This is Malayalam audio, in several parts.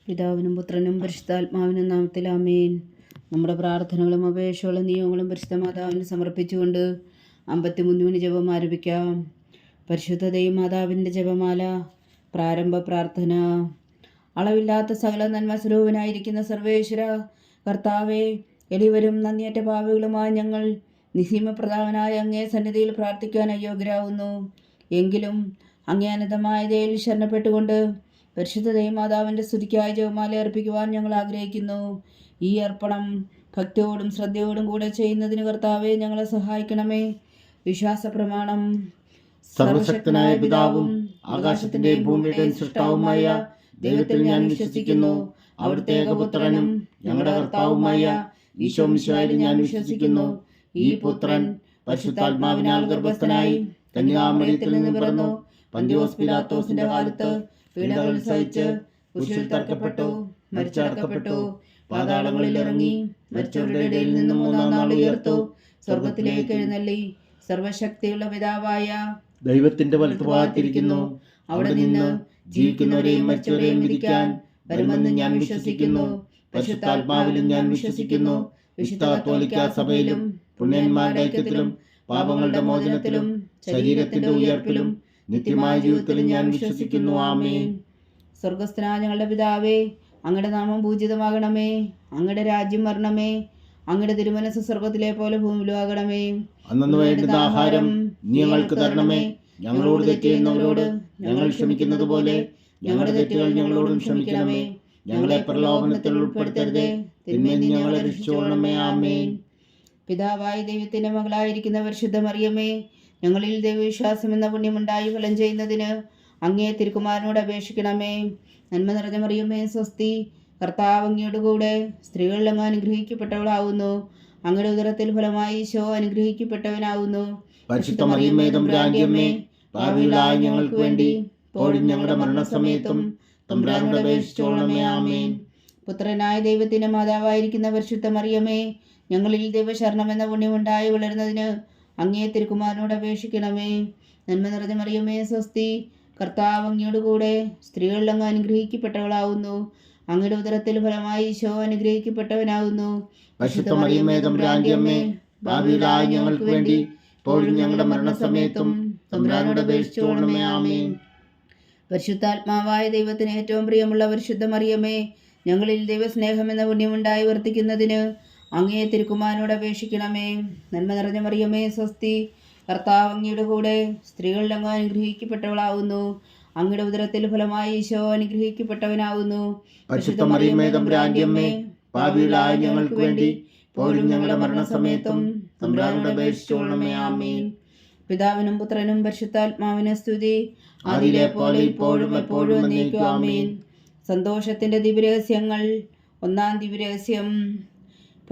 പിതാവിനും പുത്രനും പരിശുദ്ധാത്മാവിനും നാമത്തിൽ ആമേൻ. നമ്മുടെ പ്രാർത്ഥനകളും അപേക്ഷകളും നിയമങ്ങളും പരിശുദ്ധ മാതാവിന് സമർപ്പിച്ചുകൊണ്ട് 53 ജപം ആരംഭിക്കാം. പരിശുദ്ധ ദൈവമാതാവിൻ്റെ ജപമാല. പ്രാരംഭ പ്രാർത്ഥന. അളവില്ലാത്ത സകല നന്മസ്വരൂപനായിരിക്കുന്ന സർവേശ്വര കർത്താവെ, എളിവരും നന്ദിയറ്റ പാപികളുമായ ഞങ്ങൾ നിസീമപ്രധാവനായ അങ്ങേ സന്നിധിയിൽ പ്രാർത്ഥിക്കാൻ അയോഗ്യരാകുന്നു. എങ്കിലും അങ്ങേ അനന്തമായ ദയയിൽ ശരണപ്പെട്ടുകൊണ്ട് പരിശുദ്ധ ദൈവമാതാവിൻ്റെ സ്തുതിക്കായി ജപമാല അർപ്പിക്കുവാൻ ഞങ്ങൾ ആഗ്രഹിക്കുന്നു. ഈ അർപ്പണം ഭക്തിയോടും ശ്രദ്ധയോടും കൂടെ ചെയ്യുന്നതിന് കർത്താവെ ഞങ്ങളെ സഹായിക്കണമേ. വിശ്വാസ പ്രമാണം. സർവശക്തനായ പിതാവും ആകാശത്തിന്റെയും ഭൂമിയുടെയും സൃഷ്ടാവുമായ ദൈവത്തിൽ ഞാൻ വിശ്വസിക്കുന്നു. അവിടുത്തെ ഏകപുത്രനും ഞങ്ങളുടെ കർത്താവുമായ ഈശോ മിശിഹായിൽ ഞാൻ വിശ്വസിക്കുന്നു. ഈ പുത്രൻ പരിശുദ്ധാത്മാവിനാൽ ഗർഭസ്ഥനായി കന്യാമറിയത്തിൽ നിന്ന് പിറന്നു, പന്തിയോസ് പിലാത്തോസിന്റെ കാലത്ത് പീഡകൾ സഹിച്ച് കുരിശിൽ തറക്കപ്പെട്ടു, മരിച്ചടക്കപ്പെട്ടു, പാതാളങ്ങളിൽ ഇറങ്ങി, മരിച്ചവരുടെ ഇടയിൽ നിന്ന് മൂന്നാം നാൾ ഉയർത്തു, സ്വർഗത്തിലേക്ക് എഴുന്നള്ളി, സർവശക്തിയുള്ള പിതാവായ ദൈവത്തിന്റെ വലത്തുഭാഗത്തിരിക്കുന്നു. അവിടെ നിന്ന് ജീവിക്കുന്നവരെയും മരിച്ചവരെയും വിധിക്കാൻ വരുമെന്ന് ഞാൻ വിശ്വസിക്കുന്നു. പരിശുദ്ധാത്മാവിലും ഞാൻ വിശ്വസിക്കുന്നു. വിശുദ്ധ കത്തോലിക്കാ സഭയിലും പുണ്യന്മാരുടെ ഐക്യത്തിലും പാപങ്ങളുടെ മോചനത്തിലും ശരീരത്തിന്റെ ഉയർപ്പിലും നിത്യമായ ജീവിതത്തിലും ഞാൻ വിശ്വസിക്കുന്നു. ആമേൻ. സ്വർഗസ്ഥനായ ഞങ്ങളുടെ പിതാവേ, അങ്ങയുടെ നാമം പൂജിതമാകണമേ. അങ്ങയുടെ രാജ്യം വരണമേ. അങ്ങയുടെ തിരുമനസ് സ്വർഗത്തിലെ പോലെ ഭൂമിയിലും ആകണമേ. അന്നു വേണ്ടുന്ന ആഹാരം ഞങ്ങൾക്ക് തരണമേ. ഞങ്ങളോട് തെറ്റ് ചെയ്യുന്നവരോട് ഞങ്ങൾ ക്ഷമിക്കുന്നത് പോലെ ഞങ്ങളുടെ തെറ്റുകൾ ഞങ്ങളോടും ക്ഷമിക്കണമേ. ഞങ്ങളെ പ്രലോഭനത്തിൽ ഉൾപ്പെടുത്തരുതേ, തിന്മയിൽ നിന്ന് ഞങ്ങളെ രക്ഷിച്ചുകൊള്ളണമേ. ആമേൻ. പിതാവായ ദൈവത്തിന്റെ മകളായിരിക്കുന്ന പരിശുദ്ധ മറിയമേ, ഞങ്ങളിൽ ദൈവവിശ്വാസം എന്ന പുണ്യമുണ്ടായി ഫലം ചെയ്യുന്നതിന് അങ്ങേ തിരുക്കുമാരനോട് അപേക്ഷിക്കണമേ. നന്മ നിറഞ്ഞ മറിയമേ, സ്വസ്തി. കർത്താവ് അങ്ങയുടെ കൂടെ സ്ത്രീകളിൽ അങ്ങ് അനുഗ്രഹിക്കപ്പെട്ടവളാവുന്നു. അങ്ങയുടെ ഉദരത്തിൽ ഫലമായി ഈശോ അനുഗ്രഹിക്കപ്പെട്ടവനാവുന്നു. പരിശുദ്ധ മറിയമേ, തമ്പുരാന്റെ അമ്മേ, പാപികളായ ഞങ്ങൾക്ക് വേണ്ടി ഇപ്പോഴും ഞങ്ങളുടെ മരണസമയത്തും തമ്പുരാനോട് അപേക്ഷിച്ചുകൊള്ളണമേ. ആമേൻ. പുത്രനായ ദൈവത്തിന്റെ മാതാവായിരിക്കുന്ന പരിശുദ്ധ മറിയമേ, ഞങ്ങളിൽ ദൈവശരണം എന്ന പുണ്യമുണ്ടായി വളരുന്നതിന് അങ്ങേ തിരുക്കുമാരനോട് അപേക്ഷിക്കണമേ. നന്മ നിറഞ്ഞ മറിയമേ, സ്വസ്തി. കർത്താവ് അങ്ങയുടെ കൂടെ സ്ത്രീകളിൽ അങ്ങ് അനുഗ്രഹിക്കപ്പെട്ടവളാവുന്നു. അങ്ങയുടെ ഉദരത്തിൽ ഫലമായി ഈശോ അനുഗ്രഹിക്കപ്പെട്ടവനാവുന്നു. പരിശുദ്ധ മറിയമേ, തമ്പുരാന്റെ അമ്മേ, പാപികളായ ഞങ്ങൾക്ക് വേണ്ടി ഇപ്പോഴും ഞങ്ങളുടെ മരണസമയത്തും തമ്പുരാനോട് അപേക്ഷിച്ചുകൊള്ളണമേ. ആമേൻ. പരിശുദ്ധാത്മാവായ ദൈവത്തിന് ഏറ്റവും പ്രിയമുള്ള പരിശുദ്ധ മറിയമേ, ഞങ്ങളിൽ ദൈവസ്നേഹം എന്ന പുണ്യമുണ്ടായി വർത്തിക്കുന്നതിന് അങ്ങേ തിരുക്കുമാരനോട് അപേക്ഷിക്കണമേ. നന്മ നിറഞ്ഞ മറിയമേ, സ്വസ്തി. കർത്താവ് അങ്ങയുടെ കൂടെ സ്ത്രീകളിൽ അങ്ങ് അനുഗ്രഹിക്കപ്പെട്ടവളാവുന്നു. അങ്ങയുടെ ഉദരത്തിൽ ഫലമായി ഈശോ അനുഗ്രഹിക്കപ്പെട്ടവനാവുന്നു. പരിശുദ്ധ മറിയമേ, തമ്പുരാന്റെ അമ്മേ, പാപികളായ ഞങ്ങൾക്ക് വേണ്ടി ഇപ്പോഴും ഞങ്ങളുടെ മരണസമയത്തും തമ്പുരാനോട് അപേക്ഷിച്ചുകൊള്ളണമേ. ആമേൻ. പിതാവിനും പുത്രനും പരിശുദ്ധാത്മാവിനും സ്തുതി, അതിലെ പോലെ ഇപ്പോഴും എപ്പോഴും എന്നേക്കും. ആമേൻ. സന്തോഷത്തിന്റെ ദിവ്യരഹസ്യങ്ങൾ. ഒന്നാം ദിവ്യരഹസ്യം.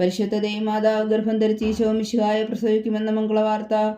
പരിശുദ്ധ ദൈവമാതാവ് ഗർഭം ധരിച്ച് ഈശോ മിശിഹായെ പ്രസവിക്കുമെന്ന മംഗളവാർത്ത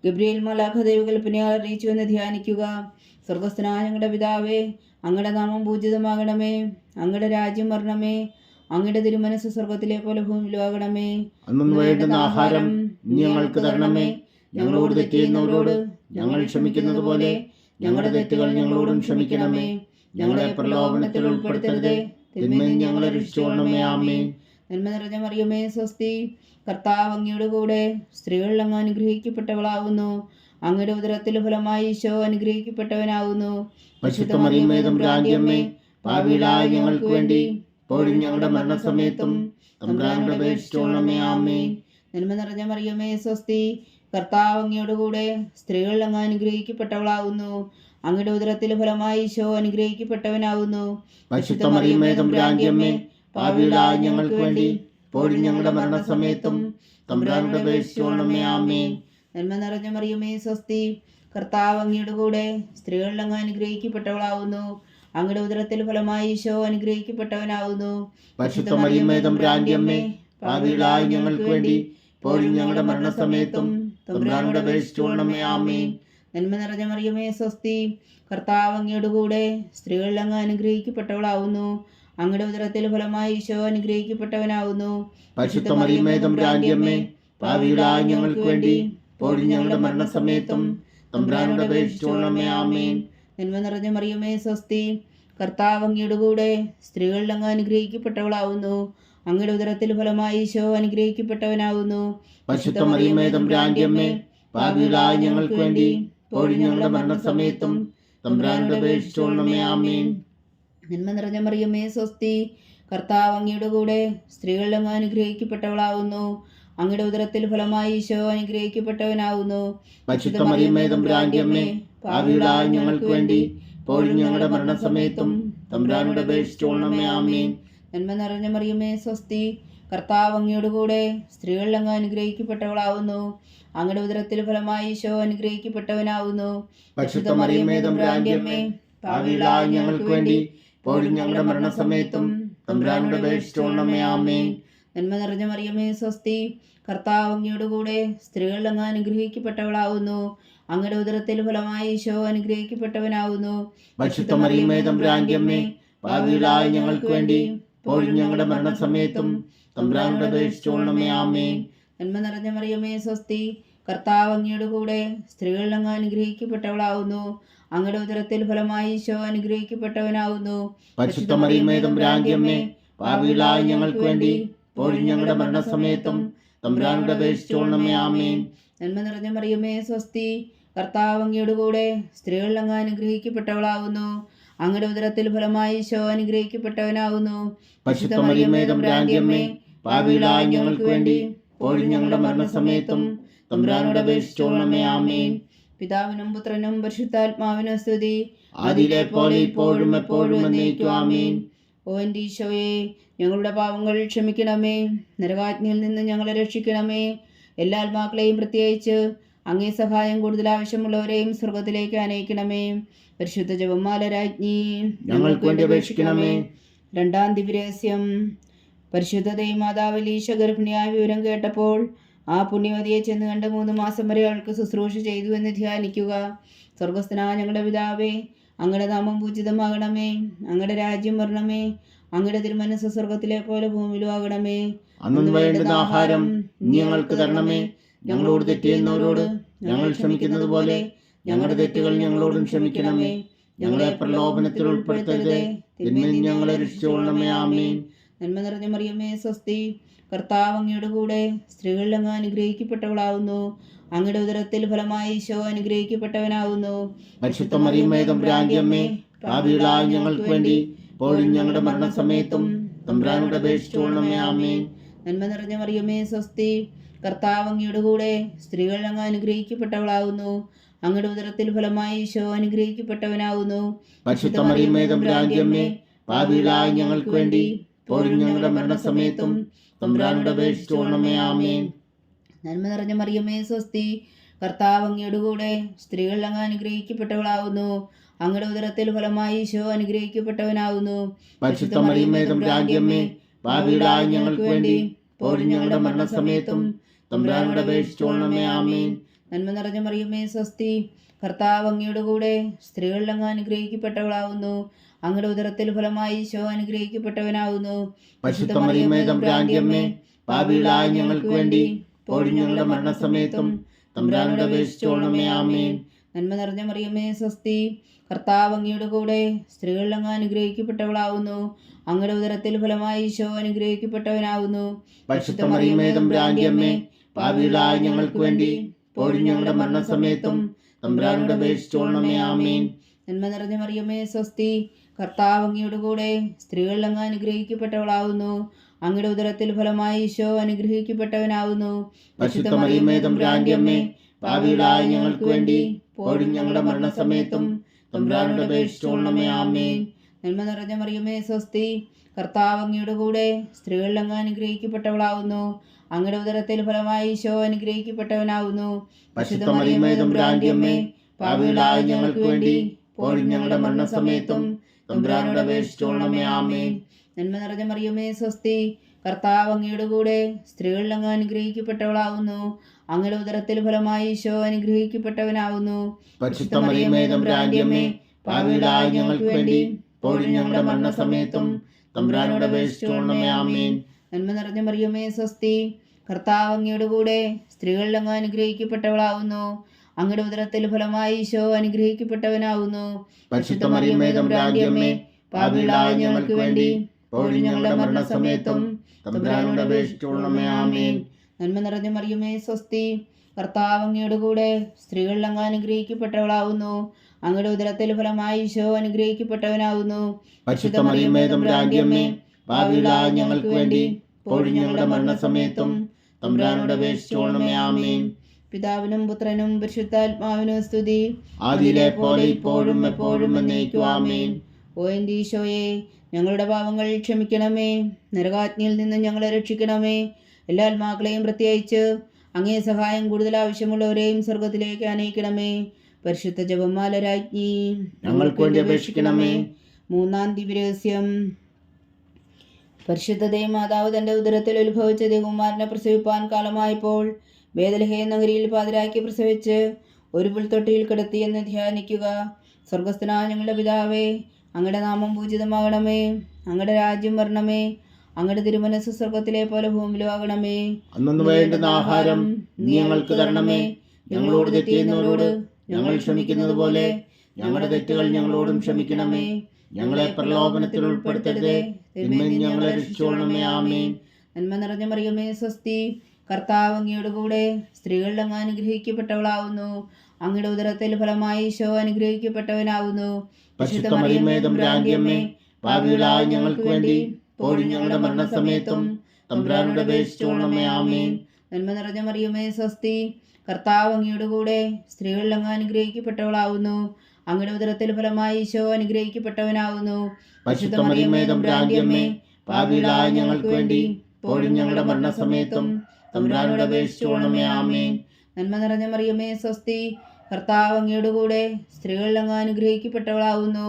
ഗബ്രിയേൽ മാലാഖ ദൈവകൽപ്പനയാൽ അറിയിച്ചുവെന്ന് ധ്യാനിക്കുക. സ്വർഗസ്ഥനായ ഞങ്ങളുടെ പിതാവേ, അങ്ങയുടെ നാമം പൂജിതമാകണമേ. അങ്ങയുടെ രാജ്യം വരണമേ. അങ്ങയുടെ തിരുമനസ് സ്വർഗത്തിലെ പോലെ ഭൂമിയിലും ആകണമേ. അന്നു വേണ്ടുന്ന ആഹാരം ഞങ്ങൾക്ക് തരണമേ. ഞങ്ങളോട് തെറ്റ് ചെയ്യുന്നവരോട് ഞങ്ങൾ ക്ഷമിക്കുന്നത് പോലെ ഞങ്ങളുടെ തെറ്റുകൾ ഞങ്ങളോടും ക്ഷമിക്കണമേ. ഞങ്ങളെ പ്രലോഭനത്തിൽ ഉൾപ്പെടുത്തരുതേ, തിന്മയിൽ ഞങ്ങളെ രക്ഷിച്ചുകൊള്ളണമേ. ആമേൻ. നന്മ നിറഞ്ഞ മറിയമേ, സ്വസ്തി. കർത്താവ് അങ്ങയുടെ കൂടെ സ്ത്രീകളിൽ അങ്ങ് അനുഗ്രഹിക്കപ്പെട്ടവളാവുന്നു. അങ്ങയുടെ ഉദരത്തിൽ ഫലമായി ഈശോ അനുഗ്രഹിക്കപ്പെട്ടവനാവുന്നു. പരിശുദ്ധ മറിയമേ, തമ്പുരാന്റെ അമ്മേ, പാപികളായ ഞങ്ങൾക്ക് വേണ്ടി ഇപ്പോഴും ഞങ്ങളുടെ മരണസമയത്തും തമ്പുരാനോട് അപേക്ഷിച്ചുകൊള്ളണമേ. ആമേൻ. നന്മ നിറഞ്ഞ മറിയമേ, സ്വസ്തി. കർത്താവ് അങ്ങയുടെ കൂടെ സ്ത്രീകളിൽ അങ്ങ് അനുഗ്രഹിക്കപ്പെട്ടവളാവുന്നു. അങ്ങയുടെ ഉദരത്തിൽ ഫലമായി ഈശോ അനുഗ്രഹിക്കപ്പെട്ടവനാവുന്നു. പരിശുദ്ധ മറിയമേ, തമ്പുരാന്റെ അമ്മേ, പാപികളായ ഞങ്ങൾക്ക് വേണ്ടി ഇപ്പോഴും ഞങ്ങളുടെ മരണസമയത്തും തമ്പുരാനോട് അപേക്ഷിച്ചുകൊള്ളണമേ. ആമേൻ. നന്മ നിറഞ്ഞ മറിയമേ, സ്വസ്തി. കർത്താവ് അങ്ങയുടെ കൂടെ സ്ത്രീകളിൽ അങ്ങ് അനുഗ്രഹിക്കപ്പെട്ടവളാവുന്നു. അങ്ങയുടെ ഉദരത്തിൽ ഫലമായി ഈശോ അനുഗ്രഹിക്കപ്പെട്ടവനാവുന്നു. പരിശുദ്ധ മറിയമേ, തമ്പുരാന്റെ അമ്മേ, പാപികളായ ഞങ്ങൾക്ക് വേണ്ടി ഇപ്പോഴും ഞങ്ങളുടെ മരണസമയത്തും തമ്പുരാനോട് അപേക്ഷിച്ചുകൊള്ളണമേ. ആമേൻ. നന്മ നിറഞ്ഞ മറിയമേ, സ്വസ്തി. കർത്താവ് അങ്ങയുടെ കൂടെ സ്ത്രീകളിൽ അങ്ങ് അനുഗ്രഹിക്കപ്പെട്ടവളാവുന്നു. അങ്ങയുടെ ഉദരത്തിൽ ഫലമായി ഈശോ അനുഗ്രഹിക്കപ്പെട്ടവനാവുന്നു. പരിശുദ്ധ മറിയമേ, തമ്പുരാന്റെ അമ്മേ, പാപികളായ ഞങ്ങൾക്ക് വേണ്ടി ഇപ്പോഴും ഞങ്ങളുടെ മരണസമയത്തും തമ്പുരാനോട് അപേക്ഷിച്ചുകൊള്ളണമേ. ആമേൻ. നന്മ നിറഞ്ഞ മറിയമേ, സ്വസ്തി. കർത്താവ് അങ്ങയുടെ കൂടെ സ്ത്രീകളിൽ അങ്ങ് അനുഗ്രഹിക്കപ്പെട്ടവളാവുന്നു. അങ്ങയുടെ ഉദരത്തിൽ ഫലമായി ഈശോ അനുഗ്രഹിക്കപ്പെട്ടവനാവുന്നു. പരിശുദ്ധ മറിയമേ തമ്പുരാന്റെ അമ്മേ, പാപികളായ ഞങ്ങൾക്ക് വേണ്ടി ഇപ്പോഴും ഞങ്ങളുടെ മരണസമയത്തും തമ്പുരാനോട് അപേക്ഷിച്ചുകൊള്ളണമേ. ആമേൻ. നന്മ നിറഞ്ഞ മറിയമേ സ്വസ്തി, കർത്താവ് അങ്ങയുടെ കൂടെ സ്ത്രീകളിൽ അങ്ങ് അനുഗ്രഹിക്കപ്പെട്ടവളാവുന്നു. അങ്ങയുടെ ഉദരത്തിൽ ഫലമായി ഈശോ അനുഗ്രഹിക്കപ്പെട്ടവനാവുന്നു. പരിശുദ്ധ മറിയമേ തമ്പുരാന്റെ അമ്മേ, പാപികളായ ഞങ്ങൾക്ക് വേണ്ടി ഇപ്പോഴും ഞങ്ങളുടെ മരണസമയത്തും തമ്പുരാനോട് അപേക്ഷിച്ചുകൊള്ളണമേ. ആമേൻ. നന്മ നിറഞ്ഞ മറിയമേ സ്വസ്തി, കർത്താവ് അങ്ങയുടെ കൂടെ സ്ത്രീകളിൽ അങ്ങ് അനുഗ്രഹിക്കപ്പെട്ടവളാവുന്നു. അങ്ങയുടെ ഉദരത്തിൽ ഫലമായി ഈശോ അനുഗ്രഹിക്കപ്പെട്ടവനാവുന്നു. പരിശുദ്ധ മറിയമേ തമ്പുരാന്റെ അമ്മേ, പാപികളായ ഞങ്ങൾക്ക് വേണ്ടി ഇപ്പോഴും ഞങ്ങളുടെ മരണസമയത്തും തമ്പുരാനോട് അപേക്ഷിച്ചുകൊള്ളണമേ. ആമേൻ. നന്മ നിറഞ്ഞ മറിയമേ സ്വസ്തി, കർത്താവ് അങ്ങയുടെ കൂടെ സ്ത്രീകളിൽ അങ്ങ് അനുഗ്രഹിക്കപ്പെട്ടവളാവുന്നു. അങ്ങയുടെ ഉദരത്തിൽ ഫലമായി ഈശോ അനുഗ്രഹിക്കപ്പെട്ടവനാവുന്നു. പരിശുദ്ധ മറിയമേ തമ്പുരാന്റെ അമ്മേ, പാപികളായ ഞങ്ങൾക്ക് വേണ്ടി ഇപ്പോഴും ഞങ്ങളുടെ മരണസമയത്തും തമ്പുരാനോട് അപേക്ഷിച്ചുകൊള്ളണമേ. ആമേൻ. നന്മ നിറഞ്ഞ മറിയമേ സ്വസ്തി, കർത്താവ് അങ്ങയുടെ കൂടെ സ്ത്രീകളിൽ അങ്ങ് അനുഗ്രഹിക്കപ്പെട്ടവളാവുന്നു. അങ്ങയുടെ ഉദരത്തിൽ ഫലമായി ഈശോ അനുഗ്രഹിക്കപ്പെട്ടവനാവുന്നു. പരിശുദ്ധ മറിയമേ തമ്പുരാന്റെ അമ്മേ, പാപികളായ ഞങ്ങൾക്ക് വേണ്ടി ഇപ്പോഴും ഞങ്ങളുടെ മരണസമയത്തും തമ്പുരാനോട് അപേക്ഷിച്ചുകൊള്ളണമേ. ആമേൻ. നന്മ നിറഞ്ഞ മറിയമേ സ്വസ്തി, കർത്താവ് അങ്ങയുടെ കൂടെ സ്ത്രീകളിൽ അങ്ങ് അനുഗ്രഹിക്കപ്പെട്ടവളാവുന്നു. അങ്ങയുടെ ഉദരത്തിൽ ഫലമായി ഈശോ അനുഗ്രഹിക്കപ്പെട്ടവനാവുന്നു. പരിശുദ്ധ മറിയമേ തമ്പുരാന്റെ അമ്മേ, പാപികളായ ഞങ്ങൾക്ക് വേണ്ടി ഇപ്പോഴും ഞങ്ങളുടെ മരണസമയത്തും തമ്പുരാനോട് അപേക്ഷിച്ചുകൊള്ളണമേ. ആമേൻ. പിതാവിനും പുത്രനും പരിശുദ്ധാത്മാവിനും സ്തുതി, അതിലെ പോലെ ഇപ്പോഴും എപ്പോഴും എന്നേക്കും. ആമേൻ. ഓ എൻ്റെ ഈശോയെ, ഞങ്ങളുടെ പാവങ്ങൾ ക്ഷമിക്കണമേ. നരകാജ്ഞയിൽ നിന്ന് ഞങ്ങളെ രക്ഷിക്കണമേ. എല്ലാ ആത്മാക്കളെയും പ്രത്യേകിച്ച് അങ്ങേ സഹായം കൂടുതൽ ആവശ്യമുള്ളവരെയും സ്വർഗത്തിലേക്ക് അനയിക്കണമേ. പരിശുദ്ധ ജപമാല രാജ്ഞി, ഞങ്ങൾക്ക് വേണ്ടി അപേക്ഷിക്കണമേ. രണ്ടാം ദിവ്യരഹസ്യം. പരിശുദ്ധ ദൈവമാതാവ് ലീശ ഗർഭിണിയായ വിവരം കേട്ടപ്പോൾ ആ പുണ്യവതിയെ ചെന്ന് കണ്ട് 3 മാസം വരെ അവൾക്ക് ശുശ്രൂഷ ചെയ്തു എന്ന് ധ്യാനിക്കുക. സ്വർഗസ്ഥനായ ഞങ്ങളുടെ പിതാവേ, അങ്ങയുടെ നാമം പൂജിതമാകണമേ. അങ്ങയുടെ രാജ്യം വരണമേ. അങ്ങയുടെ തിരുമനസ്സ് സ്വർഗത്തിലെ പോലെ ഭൂമിയിലും ആകണമേ. അന്നു വേണ്ടുന്ന ആഹാരം ഞങ്ങൾക്ക് തരണമേ. ഞങ്ങളോട് തെറ്റ് ചെയ്യുന്നവരോട് ഞങ്ങൾ ക്ഷമിക്കുന്നത് പോലെ ഞങ്ങളുടെ തെറ്റുകൾ ഞങ്ങളോടും ക്ഷമിക്കണമേ. ഞങ്ങളെ പ്രലോഭനത്തിൽ ഉൾപ്പെടുത്തരുതേ, തിന്മയിൽ ഞങ്ങളെ രക്ഷിച്ചുകൊള്ളണമേ. ആമേൻ. നന്മ നിറഞ്ഞ മറിയമേ സ്വസ്തി, കർത്താവ് അങ്ങയുടെ കൂടെ സ്ത്രീകളിൽ അങ്ങ് അനുഗ്രഹിക്കപ്പെട്ടവളാവുന്നു. അങ്ങയുടെ ഉദരത്തിൽ ഫലമായി ഈശോ അനുഗ്രഹിക്കപ്പെട്ടവനാവുന്നു. പരിശുദ്ധ മറിയമേ തമ്പുരാന്റെ അമ്മേ, പാപികളായ ഞങ്ങൾക്ക് വേണ്ടി ഇപ്പോഴും ഞങ്ങളുടെ മരണസമയത്തും തമ്പുരാനോട് അപേക്ഷിച്ചുകൊള്ളണമേ. ആമേൻ. നന്മ നിറഞ്ഞ മറിയമേ സ്വസ്തി, കർത്താവ് അങ്ങയുടെ കൂടെ സ്ത്രീകളിൽ അങ്ങ് അനുഗ്രഹിക്കപ്പെട്ടവളാവുന്നു. അങ്ങയുടെ ഉദരത്തിൽ ഫലമായി ഈശോ അനുഗ്രഹിക്കപ്പെട്ടവനാവുന്നു. പരിശുദ്ധ മറിയമേ തമ്പുരാന്റെ അമ്മേ, പാപികളായ ഞങ്ങൾക്ക് വേണ്ടി ഇപ്പോഴും ഞങ്ങളുടെ മരണസമയത്തും തമ്പുരാനോട് അപേക്ഷിച്ചുകൊള്ളണമേ. ആമേൻ. നന്മ നിറഞ്ഞ മറിയമേ സ്വസ്തി, കർത്താവ് അങ്ങയുടെ കൂടെ സ്ത്രീകളിൽ അങ്ങ് അനുഗ്രഹിക്കപ്പെട്ടവളാവുന്നു. അങ്ങയുടെ ഉദരത്തിൽ ഫലമായി ഈശോ അനുഗ്രഹിക്കപ്പെട്ടവനാവുന്നു. പരിശുദ്ധ മറിയമേ തമ്പുരാന്റെ അമ്മേ, പാപികളായ ഞങ്ങൾക്ക് വേണ്ടി ഇപ്പോഴും ഞങ്ങളുടെ മരണസമയത്തും തമ്പുരാനോട് അപേക്ഷിച്ചുകൊള്ളണമേ. ആമേൻ. നന്മ നിറഞ്ഞ മറിയമേ സ്വസ്തി, കർത്താവ് അങ്ങയുടെ കൂടെ സ്ത്രീകളിൽ അങ്ങ് അനുഗ്രഹിക്കപ്പെട്ടവളാവുന്നു. അങ്ങയുടെ ഉദരത്തിൽ ഫലമായി ഈശോ അനുഗ്രഹിക്കപ്പെട്ടവനാവുന്നു. പരിശുദ്ധ മറിയമേ തമ്പുരാന്റെ അമ്മേ, പാപികളായ ഞങ്ങൾക്ക് വേണ്ടി ഇപ്പോഴും ഞങ്ങളുടെ മരണസമയത്തും തമ്പുരാനോട് അപേക്ഷിച്ചുകൊള്ളണമേ. ആമേൻ. നന്മ നിറഞ്ഞ മറിയമേ സ്വസ്തി, കർത്താവ് അങ്ങയുടെ കൂടെ സ്ത്രീകളിൽ അങ്ങ് അനുഗ്രഹിക്കപ്പെട്ടവളാവുന്നു. അങ്ങയുടെ ഉദരത്തിൽ ഫലമായി ഈശോ അനുഗ്രഹിക്കപ്പെട്ടവനാവുന്നു. പരിശുദ്ധ മറിയമേ തമ്പുരാന്റെ അമ്മേ, പാപികളായ ഞങ്ങൾക്ക് വേണ്ടി ഇപ്പോഴും ഞങ്ങളുടെ മരണസമയത്തും തമ്പുരാനോട് അപേക്ഷിച്ചുകൊള്ളണമേ. ആമേൻ. നന്മ നിറഞ്ഞ മറിയമേ സ്വസ്തി, കർത്താവ് അങ്ങയുടെ കൂടെ സ്ത്രീകളിൽ അങ്ങ് അനുഗ്രഹിക്കപ്പെട്ടവളാവുന്നു. അങ്ങയുടെ ഉദരത്തിൽ ഫലമായി ഈശോ അനുഗ്രഹിക്കപ്പെട്ടവനാവുന്നു. പരിശുദ്ധ മറിയമേ തമ്പുരാന്റെ അമ്മേ, പാപികളായ ഞങ്ങൾക്ക് വേണ്ടി ഇപ്പോഴും ഞങ്ങളുടെ മരണസമയത്തും തമ്പുരാനോട് അപേക്ഷിച്ചുകൊള്ളണമേ. ആമേൻ. നന്മ നിറഞ്ഞ മറിയമേ സ്വസ്തി, കർത്താവ് അങ്ങയുടെ കൂടെ സ്ത്രീകളിൽ അങ്ങ് അനുഗ്രഹിക്കപ്പെട്ടവളാവുന്നു. അങ്ങയുടെ ഉദരത്തിൽ ഫലമായി ഈശോ അനുഗ്രഹിക്കപ്പെട്ടവനാവുന്നു. പരിശുദ്ധ മറിയമേ തമ്പുരാന്റെ അമ്മേ, പാപികളായ ഞങ്ങൾക്ക് വേണ്ടി ഇപ്പോഴും ഞങ്ങളുടെ മരണസമയത്തും തമ്പുരാനോട് അപേക്ഷിച്ചുകൊള്ളണമേ. ആമേൻ. നന്മ നിറഞ്ഞ മറിയമേ സ്വസ്തി, കർത്താവ് അങ്ങയുടെ കൂടെ സ്ത്രീകളിൽ അങ്ങ് അനുഗ്രഹിക്കപ്പെട്ടവളാവുന്നു. അങ്ങയുടെ ഉദരത്തിൽ ഫലമായി ഈശോ അനുഗ്രഹിക്കപ്പെട്ടവനാവുന്നു. പരിശുദ്ധ മറിയമേ തമ്പുരാന്റെ അമ്മേ, പാപികളായ ഞങ്ങൾക്ക് വേണ്ടി ഇപ്പോഴും ഞങ്ങളുടെ മരണസമയത്തും തമ്പുരാനോട് അപേക്ഷിച്ചുകൊള്ളണമേ. ആമേൻ. നന്മ നിറഞ്ഞ മറിയമേ സ്വസ്തി, കർത്താവ് അങ്ങയുടെ കൂടെ സ്ത്രീകളിൽ അങ്ങ് അനുഗ്രഹിക്കപ്പെട്ടവളാവുന്നു. അങ്ങയുടെ ഉദരത്തിൽ ഫലമായി ഈശോ അനുഗ്രഹിക്കപ്പെട്ടവനാവുന്നു. പരിശുദ്ധ മറിയമേ തമ്പുരാന്റെ അമ്മേ, പാപികളായ ഞങ്ങൾക്ക് വേണ്ടി ഇപ്പോഴും ഞങ്ങളുടെ മരണസമയത്തും തമ്പുരാനോട് അപേക്ഷിച്ചുകൊള്ളണമേ. ആമേൻ. നന്മ നിറഞ്ഞ മറിയമേ സ്വസ്തി, കർത്താവ് അങ്ങയുടെ കൂടെ സ്ത്രീകളിൽ അങ്ങ് അനുഗ്രഹിക്കപ്പെട്ടവളാവുന്നു. അങ്ങയുടെ ഉദരത്തിൽ ഫലമായി ഈശോ അനുഗ്രഹിക്കപ്പെട്ടവനാവുന്നു. പരിശുദ്ധ മറിയമേ തമ്പുരാന്റെ അമ്മേ, പാപികളായ ഞങ്ങൾക്ക് വേണ്ടി ഇപ്പോഴും ഞങ്ങളുടെ മരണസമയത്തും തമ്പുരാനോട് അപേക്ഷിച്ചുകൊള്ളണമേ. ആമേൻ. പിതാവിനും പുത്രനും പരിശുദ്ധാത്മാവിനും സ്തുതി, അതിലെ പോലെ ഇപ്പോഴും എപ്പോഴും എന്നേക്കും. ആമേൻ. ഓ എൻ്റെ ഈശോയെ, ഞങ്ങളുടെ പാപങ്ങൾ ക്ഷമിക്കണമേ, നരകാഗ്നിയിൽ നിന്ന് ഞങ്ങളെ രക്ഷിക്കണമേ. എല്ലാ ആത്മാക്കളെയും പ്രത്യേകിച്ച് അങ്ങേ സഹായം കൂടുതൽ ആവശ്യമുള്ളവരെയും സ്വർഗത്തിലേക്ക് അനയിക്കണമേ. പരിശുദ്ധ ജപമാല രാജ്ഞി, ഞങ്ങൾക്ക് വേണ്ടി അപേക്ഷിക്കണമേ. മൂന്നാം ദിവ്യരഹസ്യം. പരിശുദ്ധ ദേവമാതാവ് തൻ്റെ ഉദരത്തിൽ ഉത്ഭവിച്ച ദേവകുമാരനെ പ്രസവിപ്പാൻ കാലമായപ്പോൾ ബേത്ലഹേം നഗരിയിൽ പാതിരാക്കി പ്രസവിച്ച് ഒരു പുൽത്തൊട്ടിയിൽ കിടത്തിയെന്ന് ധ്യാനിക്കുക. സ്വർഗസ്ഥനായ ഞങ്ങളുടെ പിതാവേ, അങ്ങയുടെ നാമം പൂജിതമാകണമേ. അങ്ങയുടെ രാജ്യം വരണമേ. അങ്ങയുടെ തിരുമനസ് സ്വർഗത്തിലെ പോലെ ഭൂമിയിലും ആകണമേ. അന്നു വേണ്ടുന്ന ആഹാരം നീ ഞങ്ങൾക്ക് തരണമേ. ഞങ്ങളോട് തെറ്റ് ചെയ്യുന്നവരോട് ഞങ്ങൾ ക്ഷമിക്കുന്നത് പോലെ ഞങ്ങളുടെ തെറ്റുകൾ ഞങ്ങളോടും ക്ഷമിക്കണമേ. ഞങ്ങളെ പ്രലോഭനത്തിൽ ഉൾപ്പെടുത്തരുതേ, തിന്മയിൽ ഞങ്ങളെ രക്ഷിച്ചുകൊള്ളണമേ. ആമേൻ. നന്മ നിറഞ്ഞ മറിയമേ സ്വസ്തി, കർത്താവ് അങ്ങയുടെ കൂടെ സ്ത്രീകളിൽ അങ്ങ് അനുഗ്രഹിക്കപ്പെട്ടവളാവുന്നു. അങ്ങയുടെ ഉദരത്തിൽ ഫലമായി ഈശോ അനുഗ്രഹിക്കപ്പെട്ടവനാവുന്നു. പരിശുദ്ധ മറിയമേ തമ്പുരാന്റെ അമ്മേ, പാപികളായ ഞങ്ങൾക്ക് വേണ്ടി ഇപ്പോഴും ഞങ്ങളുടെ മരണസമയത്തും തമ്പുരാനോട് അപേക്ഷിച്ചുകൊള്ളണമേ. ആമേൻ. നന്മ നിറഞ്ഞ മറിയമേ സ്വസ്തി, കർത്താവ് അങ്ങയുടെ കൂടെ സ്ത്രീകളിൽ അങ്ങ് അനുഗ്രഹിക്കപ്പെട്ടവളാവുന്നു. അങ്ങയുടെ ഉദരത്തിൽ ഫലമായി ഈശോ അനുഗ്രഹിക്കപ്പെട്ടവനാവുന്നു. പരിശുദ്ധ മറിയമേ തമ്പുരാന്റെ അമ്മേ, പാപികളായ ഞങ്ങൾക്ക് വേണ്ടി ഇപ്പോഴും ഞങ്ങളുടെ മരണസമയത്തും തമ്പുരാനോട് അപേക്ഷിച്ചുകൊള്ളണമേ. ആമേൻ. നന്മ നിറഞ്ഞ മറിയമേ സ്വസ്തി, കർത്താവ് അങ്ങയുടെ കൂടെ സ്ത്രീകളിൽ അങ്ങ് അനുഗ്രഹിക്കപ്പെട്ടവളാവുന്നു.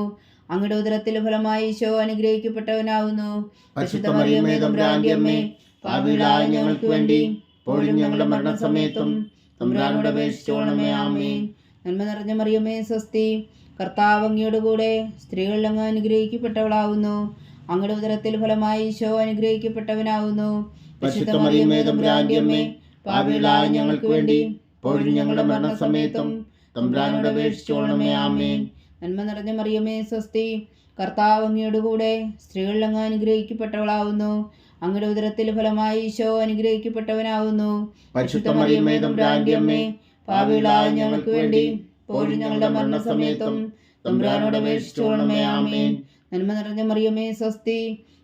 അങ്ങയുടെ ഉദരത്തിൽ ഫലമായി ഈശോ അനുഗ്രഹിക്കപ്പെട്ടവനാവുന്നു. പരിശുദ്ധ മറിയമേ തമ്പുരാന്റെ അമ്മേ, പാപികളായ ഞങ്ങൾക്ക് വേണ്ടി ഇപ്പോഴും ഞങ്ങളുടെ മരണസമയത്തും തമ്പുരാനോട് അപേക്ഷിച്ചുകൊള്ളണമേ. ആമേൻ. നന്മ നിറഞ്ഞ മറിയമേ സ്വസ്തി, കർത്താവ് അങ്ങയുടെ കൂടെ സ്ത്രീകളിൽ അങ്ങ് അനുഗ്രഹിക്കപ്പെട്ടവളാവുന്നു. അങ്ങയുടെ ഉദരത്തിൽ ഫലമായി ഈശോ അനുഗ്രഹിക്കപ്പെട്ടവനാവുന്നു. പരിശുദ്ധ മറിയമേ തമ്പുരാന്റെ അമ്മേ, പാപികളായ ഞങ്ങൾക്ക് വേണ്ടി ഇപ്പോഴും ഞങ്ങളുടെ മരണസമയത്തും തമ്പുരാനോട് അപേക്ഷിച്ചുകൊള്ളണമേ. ആമേൻ. നന്മ നിറഞ്ഞ മറിയമേ സ്വസ്തി, കർത്താവ് അങ്ങയുടെ കൂടെ സ്ത്രീകളിൽ അങ്ങ് അനുഗ്രഹിക്കപ്പെട്ടവളാവുന്നു. അങ്ങയുടെ ഉദരത്തിൽ ഫലമായി ഈശോ അനുഗ്രഹിക്കപ്പെട്ടവനാവുന്നു. പരിശുദ്ധ മറിയമേ തമ്പുരാന്റെ അമ്മേ, പാപികളായ ഞങ്ങൾക്ക് വേണ്ടി ഇപ്പോഴും ഞങ്ങളുടെ മരണസമയത്തും തമ്പുരാനോട് അപേക്ഷിച്ചുകൊള്ളണമേ. ആമേൻ. നന്മ നിറഞ്ഞ മറിയമേ സ്വസ്തി,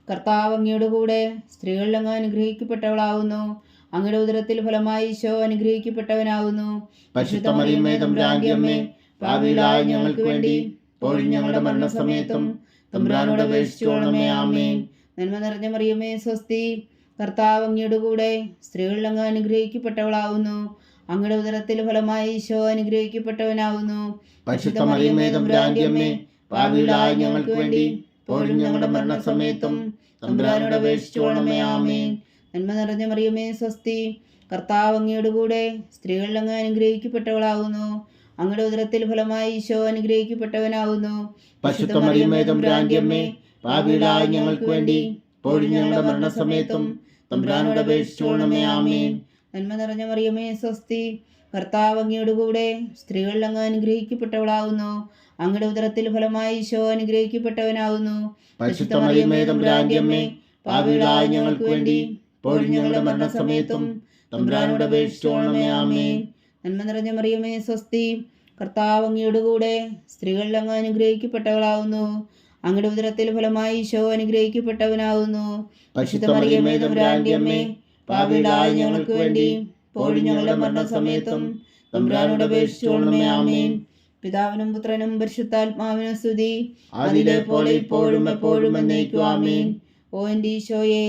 കർത്താവ് അങ്ങയുടെ കൂടെ സ്ത്രീകളിൽ അങ്ങ് അനുഗ്രഹിക്കപ്പെട്ടവളാവുന്നു. അങ്ങയുടെ ഉദരത്തിൽ ഫലമായി ഈശോ അനുഗ്രഹിക്കപ്പെട്ടവനാവുന്നു. പരിശുദ്ധ മറിയമേ തമ്പുരാന്റെ അമ്മേ, പാപികളായ ഞങ്ങൾക്ക് വേണ്ടി ഇപ്പോഴും ഞങ്ങളുടെ മരണസമയത്തും തമ്പുരാനോട് അപേക്ഷിച്ചുകൊള്ളണമേ. ആമേൻ. നന്മ നിറഞ്ഞ മറിയമേ സ്വസ്തി, കർത്താവ് അങ്ങയുടെ കൂടെ സ്ത്രീകളിൽ അങ്ങ് അനുഗ്രഹിക്കപ്പെട്ടവളാവുന്നു. അങ്ങയുടെ ഉദരത്തിൽ ഫലമായി ഈശോ അനുഗ്രഹിക്കപ്പെട്ടവനാവുന്നു. പരിശുദ്ധ മറിയമേ തമ്പുരാന്റെ അമ്മേ, പാപികളായ ഞങ്ങൾക്ക് വേണ്ടി ഇപ്പോഴും ഞങ്ങളുടെ മരണസമയത്തും തമ്പുരാനോട് അപേക്ഷിച്ചുകൊള്ളണമേ. ആമേൻ. നന്മ നിറഞ്ഞ മറിയമേ സ്വസ്തി, കർത്താവ് അങ്ങയുടെ കൂടെ സ്ത്രീകളിൽ അങ്ങ് അനുഗ്രഹിക്കപ്പെട്ടവളാവുന്നു. അങ്ങയുടെ ഉദരത്തിൽ ഫലമായി ഈശോ അനുഗ്രഹിക്കപ്പെട്ടവനാവുന്നു. പരിശുദ്ധ മറിയമേ തമ്പുരാന്റെ അമ്മേ, പാപികളായ ഞങ്ങൾക്ക് വേണ്ടി ഇപ്പോഴും ഞങ്ങളുടെ മരണസമയത്തും തമ്പുരാനോട് അപേക്ഷിച്ചുകൊള്ളണമേ. ആമേൻ. നന്മ നിറഞ്ഞ മറിയമേ സ്വസ്തി, കർത്താവ് അങ്ങയുടെ കൂടെ സ്ത്രീകളിൽ അങ്ങ് അനുഗ്രഹിക്കപ്പെട്ടവളാവുന്നു. അങ്ങയുടെ ഉദരത്തിൽ ഫലമായി ഈശോ അനുഗ്രഹിക്കപ്പെട്ടവനാവുന്നു. പരിശുദ്ധ മറിയമേ തമ്പുരാന്റെ അമ്മേ, പാപികളായ ഞങ്ങൾക്ക് വേണ്ടി ഇപ്പോഴും ഞങ്ങളുടെ മരണസമയത്തും തമ്പുരാനോട് അപേക്ഷിച്ചുകൊള്ളണമേ. ആമേൻ. നന്മ നിറഞ്ഞ മറിയമേ സ്വസ്തി, കർത്താവ് അങ്ങയുടെ കൂടെ സ്ത്രീകളിൽ അങ്ങ് അനുഗ്രഹിക്കപ്പെട്ടവളാവുന്നു. അങ്ങയുടെ ഉദരത്തിൽ ഫലമായി ഈശോ അനുഗ്രഹിക്കപ്പെട്ടവനാവുന്നു. പരിശുദ്ധ മറിയമേ തമ്പുരാന്റെ അമ്മേ, പാപികളായ ഞങ്ങൾക്ക് വേണ്ടി ഇപ്പോഴും ഞങ്ങളുടെ മരണസമയത്തും തമ്പുരാനോട് അപേക്ഷിച്ചുകൊള്ളണമേ. ആമേൻ. പിതാവിനും പുത്രനും പരിശുദ്ധാത്മാവിനും സ്തുതി, അതിലെ പോലെ ഇപ്പോഴും എപ്പോഴും എന്നേക്കും. ആമേൻ. ഓ എൻ്റെ ഈശോയെ,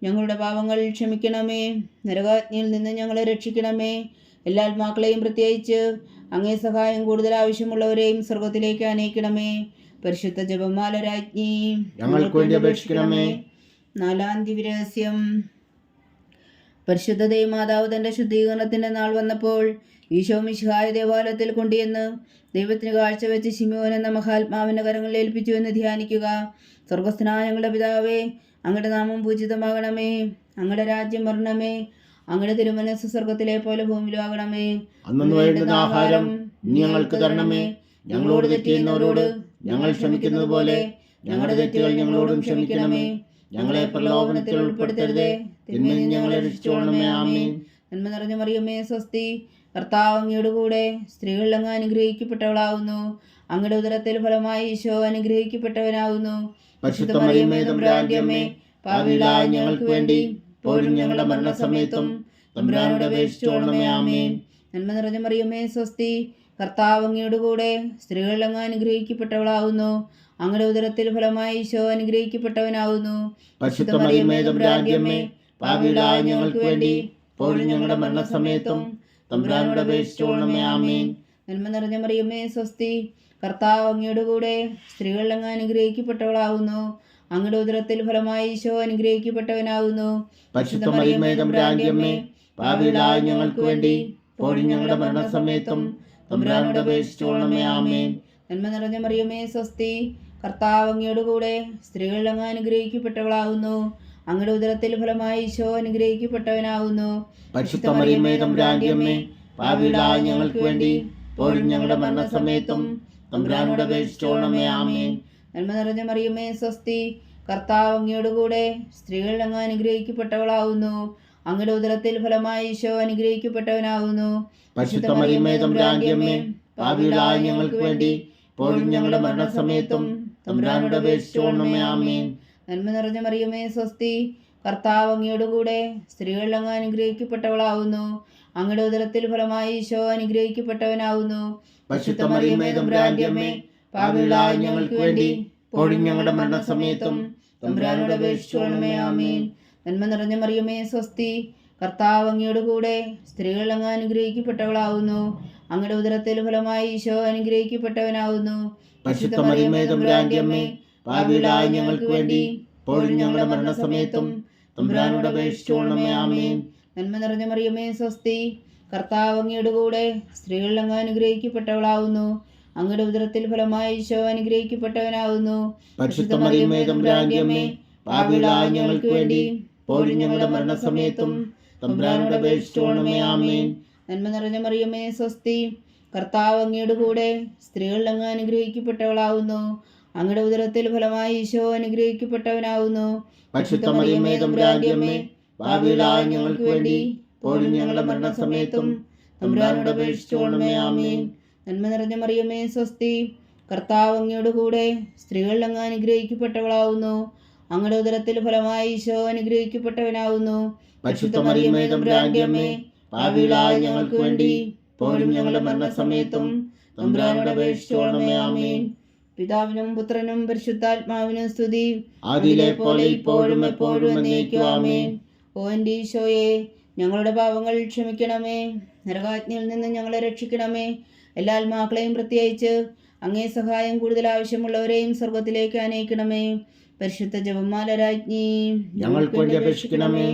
ഞങ്ങളുടെ പാപങ്ങൾ ക്ഷമിക്കണമേ, നരകാഗ്നിയിൽ നിന്ന് ഞങ്ങളെ രക്ഷിക്കണമേ. എല്ലാ ആത്മാക്കളെയും പ്രത്യേകിച്ച് അങ്ങേ സഹായം കൂടുതൽ ആവശ്യമുള്ളവരെയും സ്വർഗത്തിലേക്ക് അനയിക്കണമേ. പരിശുദ്ധ ജപമാല രാജ്ഞി, ഞങ്ങൾക്ക് വേണ്ടി അപേക്ഷിക്കണമേ. നാലാം ദിവ്യരഹസ്യം. പരിശുദ്ധ ദേവമാതാവ് തൻ്റെ ശുദ്ധീകരണത്തിൻ്റെ നാൾ വന്നപ്പോൾ ഈശോ മിശിഹായ ദേവാലയത്തിൽ കൊണ്ടുവന്ന് ദൈവത്തിന് കാഴ്ചവെച്ച് ശിമോൻ എന്ന മഹാത്മാവിൻ്റെ കരങ്ങളിൽ ഏൽപ്പിച്ചു എന്ന് ധ്യാനിക്കുക. സ്വർഗസ്ഥനായ ഞങ്ങളുടെ പിതാവേ, അങ്ങയുടെ നാമം പൂജിതമാകണമേ. അങ്ങയുടെ രാജ്യം വരണമേ. അങ്ങയുടെ തിരുമനസ്സ് സ്വർഗത്തിലെ പോലെ ഭൂമിയിലും ആകണമേ. അന്നു വേണ്ടുന്ന ആഹാരം നീ ഞങ്ങൾക്ക് തരണമേ. ഞങ്ങളോട് തെറ്റ് ചെയ്യുന്നവരോട് ഞങ്ങൾ ക്ഷമിക്കുന്നത് പോലെ ഞങ്ങളുടെ തെറ്റുകൾ ഞങ്ങളോടും ക്ഷമിക്കണമേ. ഞങ്ങളെ പ്രലോഭനത്തിൽ ഉൾപ്പെടുത്തരുതേ, തിന്മയിൽ നിന്ന് ഞങ്ങളെ രക്ഷിച്ചുകൊള്ളണമേ. ആമേൻ. നന്മ നിറഞ്ഞ മറിയമേ സ്വസ്തി, കർത്താവ് അങ്ങയുടെ കൂടെ സ്ത്രീകളിൽ അങ്ങ് അനുഗ്രഹിക്കപ്പെട്ടവളാവുന്നു. അങ്ങയുടെ ഉദരത്തിൽ ഫലമായി ഈശോ അനുഗ്രഹിക്കപ്പെട്ടവനാവുന്നു. പരിശുദ്ധ മറിയമേ തമ്പുരാന്റെ അമ്മേ, പാപികളായ ഞങ്ങൾക്ക് വേണ്ടി ഇപ്പോഴും ഞങ്ങളുടെ മരണസമയത്തും തമ്പുരാനോട് അപേക്ഷിച്ചുകൊള്ളണമേ. ആമേൻ. നന്മ നിറഞ്ഞ മറിയമേ സ്വസ്തി, കർത്താവ് അങ്ങയുടെ കൂടെ സ്ത്രീകളിൽ അങ്ങ് അനുഗ്രഹിക്കപ്പെട്ടവളാവുന്നു. അങ്ങയുടെ ഉദരത്തിൽ ഫലമായി ഈശോ അനുഗ്രഹിക്കപ്പെട്ടവനാവുന്നു. പരിശുദ്ധ മറിയമേ തമ്പുരാന്റെ അമ്മേ, പാപികളായ ഞങ്ങൾക്ക് വേണ്ടി ഇപ്പോഴും ഞങ്ങളുടെ മരണസമയത്തും തമ്പുരാനോട് അപേക്ഷിച്ചുകൊള്ളണമേ. ആമേൻ. നന്മ നിറഞ്ഞ മറിയമേ സ്വസ്തി, കർത്താവ് അങ്ങയുടെ കൂടെ സ്ത്രീകളിൽ അങ്ങ് അനുഗ്രഹിക്കപ്പെട്ടവളാവുന്നു. അങ്ങയുടെ ഉദരത്തിൽ ഫലമായി ഈശോ അനുഗ്രഹിക്കപ്പെട്ടവനാവുന്നു. പരിശുദ്ധ മറിയമേ തമ്പുരാന്റെ അമ്മേ, പാപികളായ ഞങ്ങൾക്ക് വേണ്ടി ഇപ്പോഴും ഞങ്ങളുടെ മരണസമയത്തും തമ്പുരാനോട് അപേക്ഷിച്ചുകൊള്ളണമേ. ആമേൻ. നന്മ നിറഞ്ഞ മറിയമേ സ്വസ്തി, കർത്താവ് അങ്ങയുടെ കൂടെ സ്ത്രീകളിൽ അങ്ങ് അനുഗ്രഹിക്കപ്പെട്ടവളാവുന്നു. അങ്ങയുടെ ഉദരത്തിൽ ഫലമായി ഈശോ അനുഗ്രഹിക്കപ്പെട്ടവനാവുന്നു. പരിശുദ്ധ മറിയമേ തമ്പുരാന്റെ അമ്മേ, പാപികളായ ഞങ്ങൾക്ക് വേണ്ടി ഇപ്പോഴും ഞങ്ങളുടെ മരണസമയത്തും തമ്പുരാനോട് അപേക്ഷിച്ചുകൊള്ളണമേ. ആമേൻ. നന്മ നിറഞ്ഞ മറിയമേ സ്വസ്തി, കർത്താവ് അങ്ങയുടെ കൂടെ സ്ത്രീകളിൽ അങ്ങ് അനുഗ്രഹിക്കപ്പെട്ടവളാവുന്നു. അങ്ങയുടെ ഉദരത്തിൽ ഫലമായി ഈശോ അനുഗ്രഹിക്കപ്പെട്ടവനാവുന്നു. പരിശുദ്ധ മറിയമേ തമ്പുരാന്റെ അമ്മേ, പാപികളായ ഞങ്ങൾക്ക് വേണ്ടി ഇപ്പോഴും ഞങ്ങളുടെ മരണസമയത്തും തമ്പുരാനോട് അപേക്ഷിച്ചുകൊള്ളണമേ. ആമേൻ. നന്മ നിറഞ്ഞ മറിയമേ സ്വസ്തി, കർത്താവ് അങ്ങയുടെ കൂടെ സ്ത്രീകളിൽ അങ്ങ് അനുഗ്രഹിക്കപ്പെട്ടവളാവുന്നു. അങ്ങയുടെ ഉദരത്തിൽ ഫലമായി ഈശോ അനുഗ്രഹിക്കപ്പെട്ടവനാവുന്നു. പരിശുദ്ധ മറിയമേ തമ്പുരാന്റെ അമ്മേ, പാപികളായ ഞങ്ങൾക്ക് വേണ്ടി ഇപ്പോഴും ഞങ്ങളുടെ മരണസമയത്തും തമ്പുരാനോട് അപേക്ഷിച്ചുകൊള്ളണമേ. ആമേൻ. നന്മ നിറഞ്ഞ മറിയമേ സ്വസ്തി, കർത്താവ് അങ്ങയുടെ കൂടെ സ്ത്രീകളിൽ അങ്ങ് അനുഗ്രഹിക്കപ്പെട്ടവളാവുന്നു. അങ്ങയുടെ ഉദരത്തിൽ ഫലമായി ഈശോ അനുഗ്രഹിക്കപ്പെട്ടവനാവുന്നു. പരിശുദ്ധ മറിയമേ തമ്പുരാന്റെ അമ്മേ, പാപികളായ ഞങ്ങൾക്ക് വേണ്ടി ഇപ്പോഴും ഞങ്ങളുടെ മരണസമയത്തും തമ്പുരാനോട് അപേക്ഷിച്ചുകൊള്ളണമേ. ആമേൻ. നന്മ നിറഞ്ഞ മറിയമേ സ്വസ്തി, കർത്താവ് അങ്ങയുടെ കൂടെ സ്ത്രീകളിൽ അങ്ങ് അനുഗ്രഹിക്കപ്പെട്ടവളാവുന്നു. അങ്ങയുടെ ഉദരത്തിൽ ഫലമായി ഈശോ അനുഗ്രഹിക്കപ്പെട്ടവനാവുന്നു. പരിശുദ്ധ മറിയമേ തമ്പുരാന്റെ അമ്മേ, പാപികളായ ഞങ്ങൾക്ക് വേണ്ടി ഇപ്പോഴും ഞങ്ങളുടെ മരണസമയത്തും തമ്പുരാനോട് അപേക്ഷിച്ചുകൊള്ളണമേ. ആമേൻ. നന്മ നിറഞ്ഞ മറിയമേ സ്വസ്തി, കർത്താവ് അങ്ങയുടെ കൂടെ സ്ത്രീകളിൽ അങ്ങ് അനുഗ്രഹിക്കപ്പെട്ടവളാവുന്നു. അങ്ങയുടെ ഉദരത്തിൽ ഫലമായി ഈശോ അനുഗ്രഹിക്കപ്പെട്ടവനാവുന്നു. പരിശുദ്ധ മറിയമേ തമ്പുരാന്റെ അമ്മേ, പാപികളായ ഞങ്ങൾക്ക് വേണ്ടി ഇപ്പോഴും ഞങ്ങളുടെ മരണസമയത്തും തമ്പുരാനോട് അപേക്ഷിച്ചുകൊള്ളണമേ. ആമേൻ. നന്മ നിറഞ്ഞ മറിയമേ സ്വസ്തി, കർത്താവ് അങ്ങയുടെ കൂടെ സ്ത്രീകളിൽ അങ്ങ് അനുഗ്രഹിക്കപ്പെട്ടവളാവുന്നു. അങ്ങയുടെ ഉദരത്തിൽ ഫലമായി ഈശോ അനുഗ്രഹിക്കപ്പെട്ടവനാവുന്നു. പരിശുദ്ധ മറിയമേ തമ്പുരാന്റെ അമ്മേ, പാപികളായ ഞങ്ങൾക്ക് വേണ്ടി ഇപ്പോഴും ഞങ്ങളുടെ മരണസമയത്തും തമ്പുരാനോട് അപേക്ഷിച്ചുകൊള്ളണമേ. ആമേൻ. പിതാവിനും പുത്രനും പരിശുദ്ധാത്മാവിനും സ്തുതി, ആദിയിലെ പോലെ ഇപ്പോഴും എപ്പോഴും എന്നേക്കും. ആമേൻ. ഓ എൻ്റെ ഈശോയെ, ഞങ്ങളുടെ പാപങ്ങൾ ക്ഷമിക്കണമേ, നരകാജ്ഞയിൽ നിന്ന് ഞങ്ങളെ രക്ഷിക്കണമേ. എല്ലാ ആത്മാക്കളെയും പ്രത്യേകിച്ച് അങ്ങേ സഹായം കൂടുതൽ ആവശ്യമുള്ളവരെയും സ്വർഗത്തിലേക്ക് അനയിക്കണമേ. പരിശുദ്ധ ജപമാല രാജ്ഞി, ഞങ്ങൾക്ക് വേണ്ടി അപേക്ഷിക്കണമേ.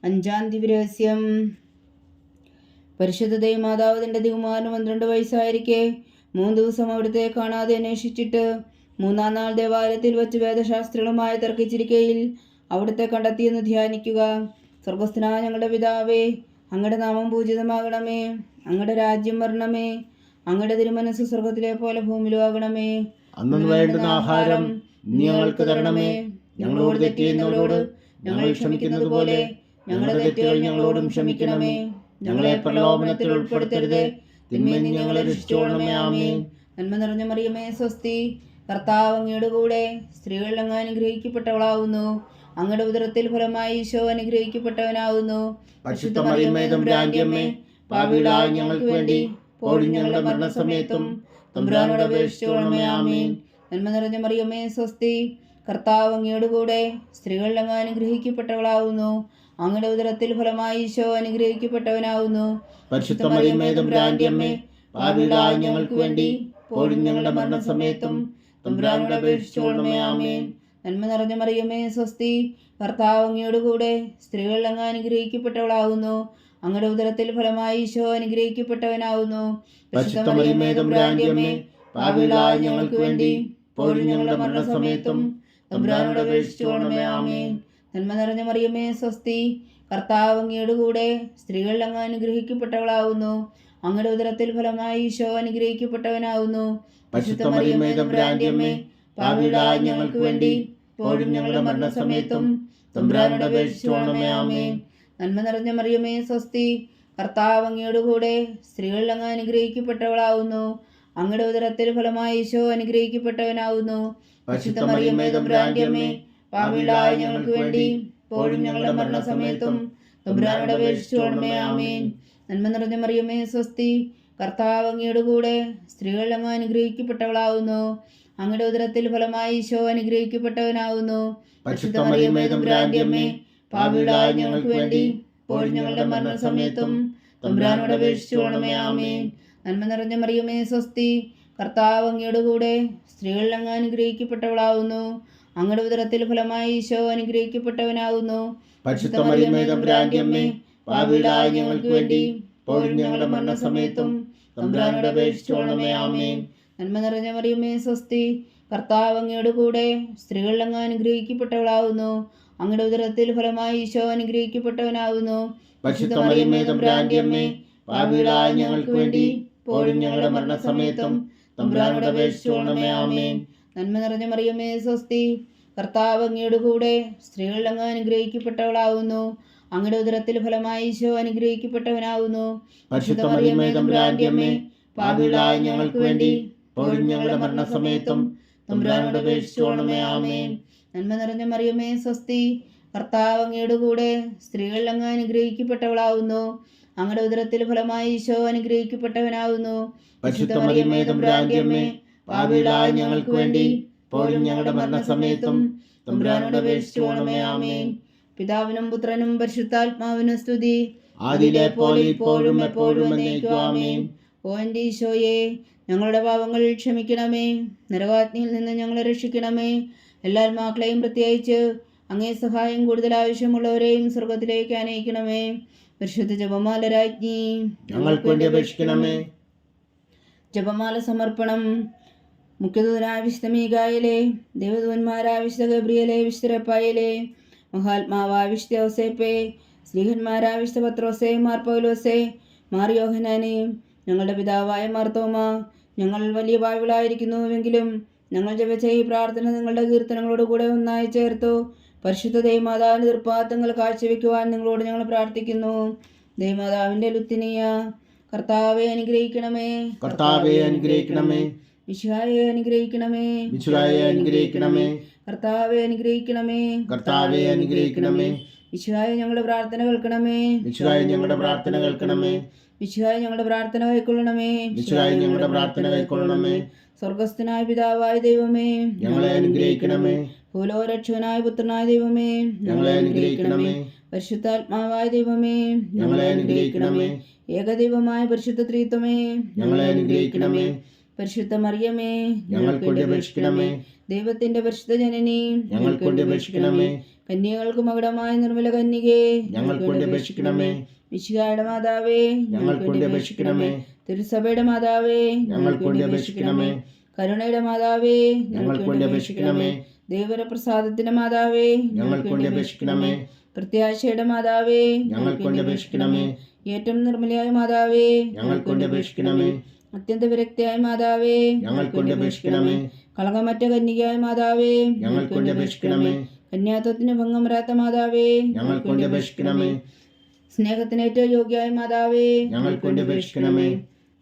അഞ്ചാം ദിവ്യരഹസ്യം. പരിശുദ്ധ ദൈവമാതാവ് തൻ്റെ തിരുകുമാരന് 12 വയസ്സായിരിക്കെ 3 ദിവസം അവിടുത്തെ കാണാതെ അന്വേഷിച്ചിട്ട് 3-ാം നാൾ ദേവാലയത്തിൽ വച്ച് വേദശാസ്ത്രികളുമായി തർക്കിച്ചിരിക്കയിൽ അവിടുത്തെ കണ്ടെത്തിയെന്ന് ധ്യാനിക്കുക. സ്വർഗസ്ഥനായ ഞങ്ങളുടെ പിതാവേ, അങ്ങയുടെ നാമം പൂജിതമാകണമേ. അങ്ങയുടെ രാജ്യം വരണമേ. അങ്ങയുടെ തിരുമനസ് സ്വർഗത്തിലെ പോലെ ഭൂമിയിലും ആകണമേ. അന്നു വേണ്ടുന്ന ആഹാരം ഞങ്ങൾക്ക് തരണമേ. ഞങ്ങളോട് തെറ്റ് ചെയ്യുന്നവരോട് ഞങ്ങൾ ക്ഷമിക്കുന്നത് പോലെ ഞങ്ങളുടെ തെറ്റുകൾ ഞങ്ങളോടും ക്ഷമിക്കണമേ. ഞങ്ങളെ പ്രലോഭനത്തിൽ ഉൾപ്പെടുത്തരുത്, തിന്മയിൽ നിന്ന് ഞങ്ങളെ രക്ഷിച്ചുകൊള്ളണമേ. ആമേൻ. നന്മ നിറഞ്ഞ മറിയമേ സ്വസ്തി, കർത്താവ് അങ്ങയുടെ കൂടെ സ്ത്രീകളിൽ അങ്ങ് അനുഗ്രഹിക്കപ്പെട്ടവളാവുന്നു. അങ്ങയുടെ ഉദരത്തിൽ ഫലമായി ഈശോ അനുഗ്രഹിക്കപ്പെട്ടവനാവുന്നു. പരിശുദ്ധ മറിയമേ തമ്പുരാന്റെ അമ്മേ, പാപികളായ ഞങ്ങൾക്ക് വേണ്ടി ഇപ്പോഴും ഞങ്ങളുടെ മരണസമയത്തും തമ്പുരാനോട് അപേക്ഷിച്ചുകൊള്ളണമേ. ആമേൻ. നന്മ നിറഞ്ഞ മറിയമേ സ്വസ്തി, കർത്താവ് അങ്ങയുടെ കൂടെ സ്ത്രീകളിൽ അങ്ങ് അനുഗ്രഹിക്കപ്പെട്ടവളാവുന്നു. അങ്ങയുടെ ഉദരത്തിൽ ഫലമായി ഈശോ അനുഗ്രഹിക്കപ്പെട്ടവനാവുന്നു. പരിശുദ്ധ മറിയമേ തമ്പുരാന്റെ അമ്മേ, പാപികളായ ഞങ്ങൾക്ക് വേണ്ടി ഇപ്പോഴും ഞങ്ങളുടെ മരണസമയത്തും തമ്പുരാനോട് അപേക്ഷിച്ചുകൊള്ളണമേ. ആമേൻ. നന്മ നിറഞ്ഞ മറിയമേ സ്വസ്തി, കർത്താവ് അങ്ങയുടെ കൂടെ സ്ത്രീകളിൽ അങ്ങ് അനുഗ്രഹിക്കപ്പെട്ടവളാവുന്നു. അങ്ങയുടെ ഉദരത്തിൽ ഫലമായി ഈശോ അനുഗ്രഹിക്കപ്പെട്ടവനാവുന്നു. പരിശുദ്ധ മറിയമേ തമ്പുരാന്റെ അമ്മേ, പാപികളായ ഞങ്ങൾക്ക് വേണ്ടി ഇപ്പോഴും ഞങ്ങളുടെ മരണസമയത്തും തമ്പുരാനോട് അപേക്ഷിച്ചുകൊള്ളണമേ. ആമേൻ. നന്മ നിറഞ്ഞ മറിയമേ സ്വസ്തി, കർത്താവ് അങ്ങയുടെ കൂടെ സ്ത്രീകളിൽ അങ്ങ് അനുഗ്രഹിക്കപ്പെട്ടവളാവുന്നു. അങ്ങയുടെ ഉദരത്തിൽ ഫലമായി ഈശോ അനുഗ്രഹിക്കപ്പെട്ടവനാവുന്നു. പരിശുദ്ധ മറിയമേ തമ്പുരാന്റെ അമ്മേ, പാപികളായ ഞങ്ങൾക്ക് വേണ്ടി ഇപ്പോഴും ഞങ്ങളുടെ മരണസമയത്തും തമ്പുരാനോട് അപേക്ഷിച്ചുകൊള്ളണമേ. ആമേൻ. നന്മ നിറഞ്ഞ മറിയമേ സ്വസ്തി, കർത്താവ് അങ്ങയോടുകൂടെ സ്ത്രീകൾ അങ്ങ് അനുഗ്രഹിക്കപ്പെട്ടവളാവുന്നു. അങ്ങയുടെ ഉദരത്തിൽ ഫലമായി ഈശോ അനുഗ്രഹിക്കപ്പെട്ടവനാവുന്നു. പരിശുദ്ധ മറിയമേ തമ്പുരാന്റെ അമ്മേ, പാപികളായ ഞങ്ങൾക്ക് വേണ്ടി ഇപ്പോഴും ഞങ്ങളുടെ മരണസമയത്തും തമ്പുരാനോട് അപേക്ഷിച്ചുകൊള്ളണമേ. ആമേൻ. നന്മ നിറഞ്ഞ മറിയമേ സ്വസ്തി, കർത്താവ് അങ്ങയോടുകൂടെ സ്ത്രീകൾ അങ്ങ് അനുഗ്രഹിക്കപ്പെട്ടവളാവുന്നു. അങ്ങയുടെ ഉദരത്തിൽ ഫലമായി ഈശോ അനുഗ്രഹിക്കപ്പെട്ടവനാവുന്നു. പരിശുദ്ധ മറിയമേ തമ്പുരാന്റെ അമ്മേ, പാപികളായ ഞങ്ങൾക്ക് വേണ്ടി ഇപ്പോഴും ഞങ്ങളുടെ മരണസമയത്തും തമ്പുരാനോട് അപേക്ഷിച്ചുകൊള്ളണമേ. ആമേൻ. നന്മ നിറഞ്ഞ മറിയമേ സ്വസ്തി, കർത്താവ് അങ്ങയോടുകൂടെ സ്ത്രീകൾ അങ്ങ് അനുഗ്രഹിക്കപ്പെട്ടവളാവുന്നു. അങ്ങയുടെ ഉദരത്തിൽ ഫലമായി ഈശോ അനുഗ്രഹിക്കപ്പെട്ടവനാവുന്നു. പരിശുദ്ധ മറിയമേ തമ്പുരാന്റെ അമ്മേ, പാപികളായ ഞങ്ങൾക്ക് വേണ്ടി ഇപ്പോഴും ഞങ്ങളുടെ മരണസമയത്തും തമ്പുരാനോട് അപേക്ഷിച്ചുകൊള്ളണമേ. ആമേൻ. നന്മ നിറഞ്ഞ മറിയമേ സ്വസ്തി, കർത്താവ് അങ്ങയോടുകൂടെ സ്ത്രീകൾ അങ്ങ് അനുഗ്രഹിക്കപ്പെട്ടവളാവുന്നു. അങ്ങയുടെ ഉദരത്തിൽ ഫലമായി ഈശോ അനുഗ്രഹിക്കപ്പെട്ടവനാവുന്നു. പരിശുദ്ധ മറിയമേ തമ്പുരാന്റെ അമ്മേ, പാപികളായ ഞങ്ങൾക്ക് വേണ്ടി ഇപ്പോഴും ഞങ്ങളുടെ മരണസമയത്തും തമ്പുരാനോട് അപേക്ഷിച്ചുകൊള്ളണമേ. ആമേൻ. നന്മ നിറഞ്ഞ മറിയമേ സ്വസ്തി, കർത്താവ് അങ്ങയോടുകൂടെ സ്ത്രീകൾ അങ്ങ് അനുഗ്രഹിക്കപ്പെട്ടവളാവുന്നു. അങ്ങയുടെ ഉദരത്തിൽ ഫലമായി ഈശോ അനുഗ്രഹിക്കപ്പെട്ടവനാവുന്നു. പരിശുദ്ധ മറിയമേ തമ്പുരാന്റെ അമ്മേ, പാപികളായ ഞങ്ങൾക്ക് വേണ്ടി ഇപ്പോഴും ഞങ്ങളുടെ മരണസമയത്തും തമ്പുരാനോട് അപേക്ഷിച്ചുകൊള്ളണമേ. ആമേൻ. നന്മ നിറഞ്ഞ മറിയമേ സ്വസ്തി, കർത്താവ് അങ്ങയോടുകൂടെ സ്ത്രീകൾ അങ്ങ് അനുഗ്രഹിക്കപ്പെട്ടവളാവുന്നു. അങ്ങയുടെ ഉദരത്തിൽ ഫലമായി ഈശോ അനുഗ്രഹിക്കപ്പെട്ടവനാവുന്നു. പരിശുദ്ധ മറിയമേ തമ്പുരാന്റെ അമ്മേ, പാപികളായ ഞങ്ങൾക്ക് വേണ്ടി ഇപ്പോഴും ഞങ്ങളുടെ മരണസമയത്തും തമ്പുരാനോട് അപേക്ഷിച്ചുകൊള്ളണമേ. ആമേൻ. പിതാവിനും പുത്രനും പരിശുദ്ധാത്മാവിനും സ്തുതി, ആദിയിലെ പോലെ ഇപ്പോഴും എപ്പോഴും എന്നേക്കും. ആമേൻ. ഓ എൻ്റെ ഈശോയെ, ഞങ്ങളുടെ പാപങ്ങൾ ക്ഷമിക്കണമേ. നരകാഗ്നിയിൽ നിന്ന് ഞങ്ങളെ രക്ഷിക്കണമേ. എല്ലാ ആത്മാക്കളെയും പ്രത്യേകിച്ച് അങ്ങേ സഹായം കൂടുതൽ ആവശ്യമുള്ളവരെയും സ്വർഗത്തിലേക്ക് അനയിക്കണമേ. പരിശുദ്ധ ജപമാല രാജ്ഞി, ഞങ്ങൾക്ക് വേണ്ടി അപേക്ഷിക്കണമേ. ജപമാല സമർപ്പണം. മുഖ്യദൂതനായ വിശുദ്ധ മീഖായേലേ, ദേവദൂതന്മാരായ വിശുദ്ധ ഗബ്രിയേലേ, വിശുദ്ധ റഫായേലേ, മഹാത്മാവായ വിശുദ്ധ ഔസേപ്പേ, സ്ലീഹന്മാരായ വിശുദ്ധ പത്രോസേ, മാർ പൗലോസേ, മാർ യോഹന്നാനേ, ഞങ്ങളുടെ പിതാവായ മാർത്തോമ, ഞങ്ങൾ വലിയ പാപികളായിരിക്കുന്നുവെങ്കിലും ഞങ്ങൾ ജപിച്ച ഈ പ്രാർത്ഥന നിങ്ങളുടെ കീർത്തനങ്ങളോട് കൂടെ ഒന്നായി ചേർത്തു പരിശുദ്ധ ദൈവമാതാവിൻ്റെ തൃപ്പാദങ്ങൾ കാഴ്ചവെക്കുവാൻ നിങ്ങളോട് ഞങ്ങൾ പ്രാർത്ഥിക്കുന്നു. ദൈവമാതാവിൻ്റെ ലുത്തിനിയ, കർത്താവെ അനുഗ്രഹിക്കണമേ. കർത്താവെ അനുഗ്രഹിക്കണമേ. മിശിഹായെ അനുഗ്രഹിക്കണമേ. മിശിഹായെ അനുഗ്രഹിക്കണമേ. കർത്താവെ അനുഗ്രഹിക്കണമേ. കർത്താവെ അനുഗ്രഹിക്കണമേ. മിശിഹായെ ഞങ്ങളുടെ പ്രാർത്ഥന കേൾക്കണമേ. മിശിഹായെ ഞങ്ങളുടെ പ്രാർത്ഥന കേൾക്കണമേ. മിശിഹായെ ഞങ്ങളുടെ പ്രാർത്ഥന കൈക്കൊള്ളണമേ. മിശിഹായെ ഞങ്ങളുടെ പ്രാർത്ഥന കൈക്കൊള്ളണമേ. സ്വർഗസ്ഥനായ പിതാവായ ദൈവമേ, ഞങ്ങളെ അനുഗ്രഹിക്കണമേ. ഭൂലോകരക്ഷകനായ പുത്രനായ ദൈവമേ, ഞങ്ങളെ അനുഗ്രഹിക്കണമേ. പരിശുദ്ധാത്മാവായ ദൈവമേ, ഞങ്ങളെ അനുഗ്രഹിക്കണമേ. ഏകദൈവമായ പരിശുദ്ധ ത്രിത്വമേ, ഞങ്ങളെ അനുഗ്രഹിക്കണമേ. പരിശുദ്ധ മറിയമേ, ഞങ്ങൾക്ക് വേണ്ടി അപേക്ഷിക്കണമേ. ദൈവത്തിന്റെ പരിശുദ്ധ ജനനി, ഞങ്ങൾക്ക് വേണ്ടി അപേക്ഷിക്കണമേ. കന്യകൾക്ക് മകുടമായ നിർമ്മല കന്യകേ, ഞങ്ങൾക്ക് വേണ്ടി അപേക്ഷിക്കണമേ. മിശിഹായുടെ മാതാവേ, ഞങ്ങൾക്ക് വേണ്ടി അപേക്ഷിക്കണമേ. തിരുസഭയുടെ മാതാവേ, ഞങ്ങൾക്ക് വേണ്ടി അപേക്ഷിക്കണമേ. കരുണയുടെ മാതാവേ, ഞങ്ങൾക്ക് വേണ്ടി അപേക്ഷിക്കണമേ. ദൈവപ്രസാദത്തിന്റെ മാതാവേ, ഞങ്ങൾക്ക് വേണ്ടി അപേക്ഷിക്കണമേ. പ്രത്യാശയുടെ മാതാവേ, ഞങ്ങൾക്ക് വേണ്ടി അപേക്ഷിക്കണമേ. ഏറ്റവും നിർമ്മലയായ മാതാവേ, ഞങ്ങൾക്ക് വേണ്ടി അപേക്ഷിക്കണമേ. അത്യന്ത വിരക്തിയായ മാതാവേ, ഞങ്ങൾക്ക് വേണ്ടി അപേക്ഷിക്കണമേ. കളങ്കമറ്റ കന്യകയായ മാതാവേ, ഞങ്ങൾക്ക് വേണ്ടി അപേക്ഷിക്കണമേ. കന്യാത്വത്തിന് ഭംഗം വരാത്ത മാതാവേ, ഞങ്ങൾക്ക് വേണ്ടി അപേക്ഷിക്കണമേ. സ്നേഹത്തിന് ഏറ്റവും യോഗ്യയായ മാതാവേ, ഞങ്ങൾക്ക് വേണ്ടി അപേക്ഷിക്കണമേ.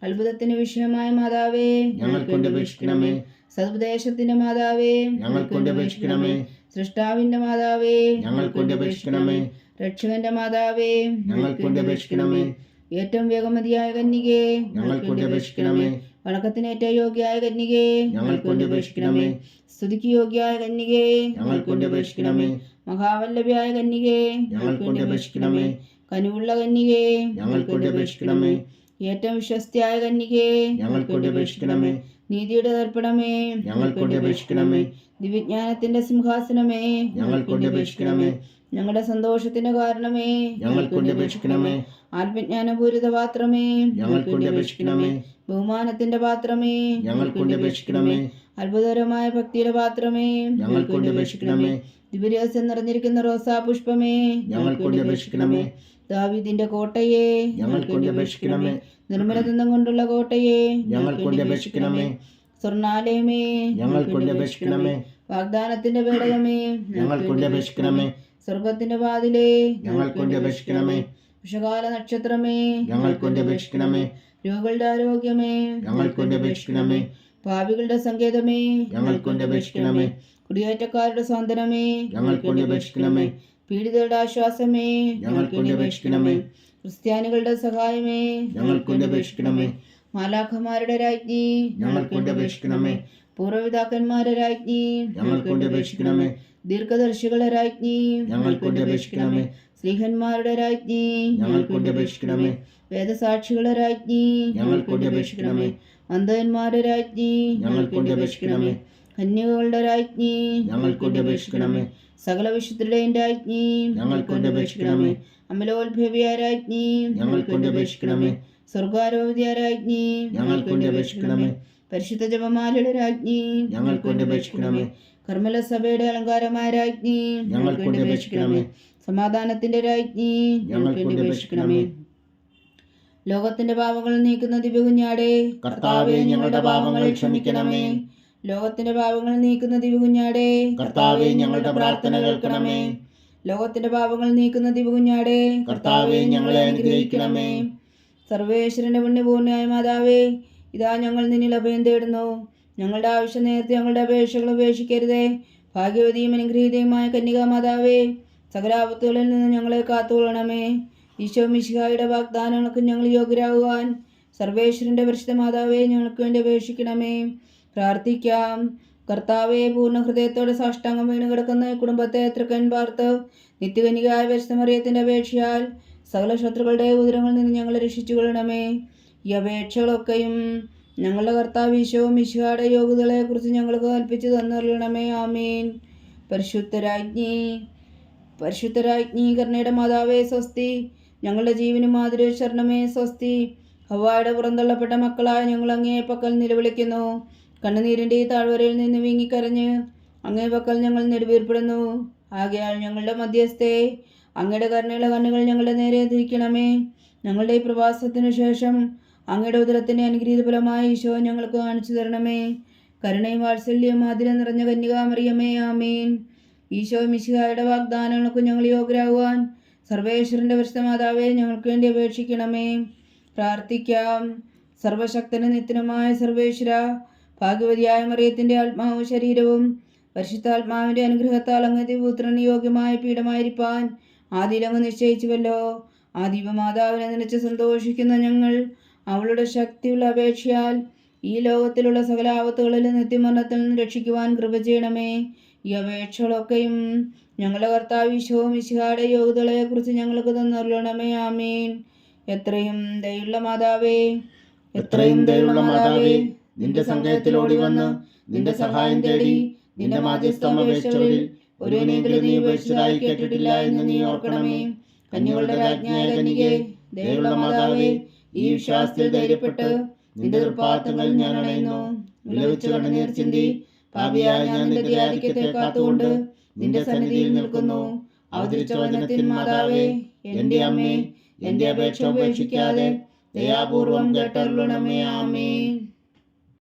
അത്ഭുതത്തിന് വിഷയമായ മാതാവേ, ഞങ്ങൾക്ക് വേണ്ടി അപേക്ഷിക്കണമേ. സതുപദേശത്തിന്റെ മാതാവേ, ഞങ്ങൾക്ക് വേണ്ടി അപേക്ഷിക്കണമേ. സൃഷ്ടാവിന്റെ മാതാവേ, ഞങ്ങൾക്ക് വേണ്ടി അപേക്ഷിക്കണമേ. രക്ഷകന്റെ മാതാവേ, ഞങ്ങൾക്ക് വേണ്ടി അപേക്ഷിക്കണമേ. ഏറ്റവും വേഗമതിയായ കന്യകേ, ഞങ്ങൾക്ക് വേണ്ടി അപേക്ഷിക്കണമേ. വണക്കത്തിന് ഏറ്റവും യോഗ്യയായ കന്യകേ, ഞങ്ങൾക്ക് വേണ്ടി അപേക്ഷിക്കണമേ. സ്തുതിക്ക് യോഗ്യയായ കന്യകേ, ഞങ്ങൾക്ക് വേണ്ടി അപേക്ഷിക്കണമേ. മഹാവല്ലഭയായ കന്യകേ, ഞങ്ങൾക്ക് വേണ്ടി അപേക്ഷിക്കണമേ. കനിവുള്ള കന്യകേ, ഞങ്ങൾക്ക് വേണ്ടി അപേക്ഷിക്കണമേ. ഏറ്റവും വിശ്വസ്തയായ കന്യകേ, ഞങ്ങൾക്ക് വേണ്ടി അപേക്ഷിക്കണമേ. നീതിയുടെ ദർപ്പണമേ, ഞങ്ങൾക്ക് വേണ്ടി അപേക്ഷിക്കണമേ. ദിവ്യജ്ഞാനത്തിന്റെ സിംഹാസനമേ, ഞങ്ങൾക്ക് വേണ്ടി അപേക്ഷിക്കണമേ. ഞങ്ങളുടെ സന്തോഷത്തിന്റെ കാരണമേ, ഞങ്ങൾക്ക് വേണ്ടി അപേക്ഷിക്കണമേ. ആത്മജ്ഞാനപൂരിത പാത്രമേ, ഞങ്ങൾക്ക് വേണ്ടി അപേക്ഷിക്കണമേ. ബഹുമാനത്തിന്റെ പാത്രമേ, ഞങ്ങൾക്ക് വേണ്ടി അപേക്ഷിക്കണമേ. അത്ഭുതകരമായ ഭക്തിയുടെ പാത്രമേ, ഞങ്ങൾക്ക് വേണ്ടി അപേക്ഷിക്കണമേ. ദിവ്യരഹസ്യം നിറഞ്ഞിരിക്കുന്ന റോസാ പുഷ്പമേ, ഞങ്ങൾക്ക് വേണ്ടി അപേക്ഷിക്കണമേ. ദാവീദിന്റെ കോട്ടയെ, ഞങ്ങൾക്ക് വേണ്ടി അപേക്ഷിക്കണമേ. നിർമ്മലതന്തം കൊണ്ടുള്ള കോട്ടയെ, ഞങ്ങൾക്ക് വേണ്ടി അപേക്ഷിക്കണമേ. സ്വർണാലയമേ ഞങ്ങൾക്ക് വേണ്ടി അപേക്ഷിക്കണമേ. വാഗ്ദാനത്തിന്റെ പേടകമേ ഞങ്ങൾക്ക് വേണ്ടി അപേക്ഷിക്കണമേ. സ്വർഗത്തിന്റെ വാതിലേ ഞങ്ങൾക്ക് വേണ്ടി അപേക്ഷിക്കണമേ. വിഷകാല നക്ഷത്രമേ ഞങ്ങൾക്ക് വേണ്ടി അപേക്ഷിക്കണമേ. രോഗികളുടെ ആരോഗ്യമേ ഞങ്ങൾക്ക് വേണ്ടി അപേക്ഷിക്കണമേ. പാപികളുടെ സങ്കേതമേ ഞങ്ങൾക്ക് വേണ്ടി അപേക്ഷിക്കണമേ. കുടിയേറ്റക്കാരുടെ സ്വാതന്ത്ര്യമേ ഞങ്ങൾക്ക് വേണ്ടി അപേക്ഷിക്കണമേ. പീഡിതരുടെ ആശ്വാസമേ ഞങ്ങൾക്ക് വേണ്ടി അപേക്ഷിക്കണമേ. ക്രിസ്ത്യാനികളുടെ സഹായമേ ഞങ്ങൾക്ക് വേണ്ടി അപേക്ഷിക്കണമേ. മാലാഖമാരുടെ രാജ്ഞി ഞങ്ങൾക്ക് വേണ്ടി അപേക്ഷിക്കണമേ. പൂർവ്വപിതാക്കന്മാരുടെ രാജ്ഞി ഞങ്ങൾക്ക് വേണ്ടി അപേക്ഷിക്കണമേ. ദീർഘദർശികളുടെ രാജ്ഞി ഞങ്ങൾക്ക് വേണ്ടി അപേക്ഷിക്കണമേ. സ്ത്രീഹന്മാരുടെ രാജ്ഞി ഞങ്ങൾക്ക് വേണ്ടി അപേക്ഷിക്കണമേ. വേദസാക്ഷികളുടെ രാജ്ഞി ഞങ്ങൾക്ക് വേണ്ടി അപേക്ഷിക്കണമേ. അന്ധന്മാരുടെ രാജ്ഞി ഞങ്ങൾക്ക് വേണ്ടി അപേക്ഷിക്കണമേ. കന്യകകളുടെ രാജ്ഞി ഞങ്ങൾക്ക് വേണ്ടി അപേക്ഷിക്കണമേ. സകല വിശുദ്ധരുടെയും രാജ്ഞി ഞങ്ങൾക്ക് വേണ്ടി അപേക്ഷിക്കണമേ. അമലോത്ഭവിയ രാജ്ഞി ഞങ്ങൾക്ക് വേണ്ടി അപേക്ഷിക്കണമേ. സ്വർഗാരോപിയ രാജ്ഞി ഞങ്ങൾക്ക് വേണ്ടി അപേക്ഷിക്കണമേ. പരിശുദ്ധ ജപമാലയുടെ രാജ്ഞി ഞങ്ങൾക്ക് വേണ്ടി അപേക്ഷിക്കണമേ. കർമ്മല സഭയുടെ അലങ്കാരമായ രാജ്ഞി ഞങ്ങൾക്ക് വേണ്ടി അപേക്ഷിക്കണമേ. സമാധാനത്തിന്റെ രാജ്ഞി ഞങ്ങൾക്ക് വേണ്ടി അപേക്ഷിക്കണമേ. ലോകത്തിന്റെ പാപങ്ങൾ നീക്കുന്ന ദിവ്യകുഞ്ഞാടേ കർത്താവേ, ഞങ്ങളുടെ പാപങ്ങൾ ക്ഷമിക്കണമേ. ലോകത്തിന്റെ പാപങ്ങൾ നീക്കുന്ന ദിവ്യകുഞ്ഞാടേ കർത്താവേ, ഞങ്ങളുടെ പ്രാർത്ഥന കേൾക്കണമേ. ലോകത്തിന്റെ പാപങ്ങൾ നീക്കുന്ന ദിവ്യകുഞ്ഞാടേ കർത്താവേ, ഞങ്ങളെ അനുഗ്രഹിക്കണമേ. സർവേശ്വരന്റെ പുണ്യപൂർണ്ണയായ മാതാവേ, ഇതാ ഞങ്ങൾ നിന്നിൽ അഭയം തേടുന്നു. ഞങ്ങളുടെ ആവശ്യം നേരത്തെ ഞങ്ങളുടെ അപേക്ഷകൾ ഉപേക്ഷിക്കരുതേ. ഭാഗ്യവതിയും അനുഗ്രഹീതയുമായ കന്യകാ മാതാവേ, സകല ആപത്തുകളിൽ നിന്ന് ഞങ്ങളെ കാത്തുകൊള്ളണമേ. ഈശോ മിശിഹായുടെ വാഗ്ദാനങ്ങൾക്ക് ഞങ്ങൾ യോഗ്യരാകുവാൻ സർവേശ്വരന്റെ പരിശുദ്ധ മാതാവേ, ഞങ്ങൾക്ക് വേണ്ടി അപേക്ഷിക്കണമേ. പ്രാർത്ഥിക്കാം. കർത്താവെ, പൂർണ്ണ ഹൃദയത്തോടെ സാഷ്ടാംഗം വീണ് കിടക്കുന്ന ഈ കുടുംബത്തെ തൃക്കൻ പാർത്ത് നിത്യകന്യകയായ പരിശുദ്ധ മറിയത്തിന്റെ അപേക്ഷയാൽ സകല ശത്രുക്കളുടെ ഉദരങ്ങളിൽ നിന്ന് ഞങ്ങളെ രക്ഷിച്ചു കൊള്ളണമേ. ഈ അപേക്ഷകളൊക്കെയും ഞങ്ങളുടെ കർത്താവ് ഈശോ മിശിഹായുടെ യോഗ്യതകളെ കുറിച്ച് ഞങ്ങൾക്ക് കൽപ്പിച്ചു തന്നറിയണമേ. ആമീൻ. പരിശുദ്ധരാജ്ഞി കരുണയുടെ മാതാവേ സ്വസ്തി. ഞങ്ങളുടെ ജീവനും മാതിരി ശരണമേ സ്വസ്തി. ഹവ്വായുടെ പുറന്തള്ളപ്പെട്ട മക്കളായ ഞങ്ങൾ അങ്ങേ പക്കൽ നിലവിളിക്കുന്നു. കണ്ണുനീരിൻ്റെ ഈ താഴ്വരയിൽ നിന്ന് വീങ്ങിക്കരഞ്ഞ് അങ്ങേ പക്കൽ ഞങ്ങൾ നെടുവീർപ്പെടുന്നു. ആകയാൽ ഞങ്ങളുടെ മധ്യസ്ഥേ, അങ്ങയുടെ കരുണയുള്ള കണ്ണുകൾ ഞങ്ങളുടെ നേരെ തിരിക്കണമേ. ഞങ്ങളുടെ ഈ പ്രവാസത്തിനു ശേഷം അങ്ങയുടെ ഉദരത്തിൻ്റെ അനുഗ്രഹീത ഫലമായ ഈശോ ഞങ്ങൾക്ക് കാണിച്ചു തരണമേ. കരുണയും വാത്സല്യവും ആതിരം നിറഞ്ഞ കന്യകാമറിയമേ, ആമീൻ. ഈശോ മിശിഹായുടെ വാഗ്ദാനങ്ങൾക്ക് ഞങ്ങൾ യോഗ്യരാകുവാൻ സർവേശ്വരന്റെ പരിശുദ്ധ മാതാവേ, ഞങ്ങൾക്ക് വേണ്ടി അപേക്ഷിക്കണമേ. പ്രാർത്ഥിക്കാം. സർവശക്തനും നിത്യനുമായ സർവേശ്വര, ഭാഗ്യവതിയായ മറിയത്തിന്റെ ആത്മാവും ശരീരവും പരിശുദ്ധാത്മാവിന്റെ അനുഗ്രഹത്താൽ അങ്ങ് പുത്രന് യോഗ്യമായ പീഠമായിരിക്കാൻ ആദിയിലങ്ങ് നിശ്ചയിച്ചുവല്ലോ. ആ ദീപമാതാവിനെ നനച്ച് സന്തോഷിക്കുന്ന ഞങ്ങൾ അവളുടെ ശക്തിയുള്ള അപേക്ഷയാൽ ഈ ലോകത്തിലുള്ള സകല ആപത്തുകളിൽ നിത്യമരണത്തിൽ നിന്ന് രക്ഷിക്കുവാൻ കൃപ ചെയ്യണമേ. ഈ അപേക്ഷകളൊക്കെയും ഞങ്ങളുടെ കർത്താവ് ഈശോ മിശിഹായുടെ യോഗ്യതകളെ കുറിച്ച് ഞങ്ങൾക്ക് തന്നറിയണമേ. ആമീൻ. എത്രയും ദയുള്ള മാതാവേ, നിന്റെ സങ്കേതത്തിലോടി വന്ന് നിന്റെ സഹായം തേടി നിന്റെ മാധ്യസ്ഥം അപേക്ഷിച്ചവരിൽ ഒരുവനെങ്കിലും നീ ഉപേക്ഷിച്ചതായി കേട്ടിട്ടില്ല എന്ന് നീ ഓർക്കണമേ. കന്യകളുടെ രാജ്ഞിയായ കന്യകേ, ദയുള്ള മാതാവേ, ഈ വിശ്വാസത്തിൽ ധൈര്യപ്പെട്ട് നിന്റെ തൃപ്പാദങ്ങളിൽ ഞാൻ അണയുന്നു. വിലപിച്ച് കണ്ണുനീർ ചിന്തി പാപിയായ ഞാൻ നിന്റെ ദയാധിക്യത്തെ കാത്തുകൊണ്ട് നിന്റെ സന്നിധിയിൽ നിൽക്കുന്നു. അവതരിച്ച വചനത്തിൻ മാതാവേ, എന്റെ അമ്മേ, എന്റെ അപേക്ഷ ഉപേക്ഷിക്കാതെ ദയാപൂർവം കേട്ടരുളണമേ. ആമേൻ.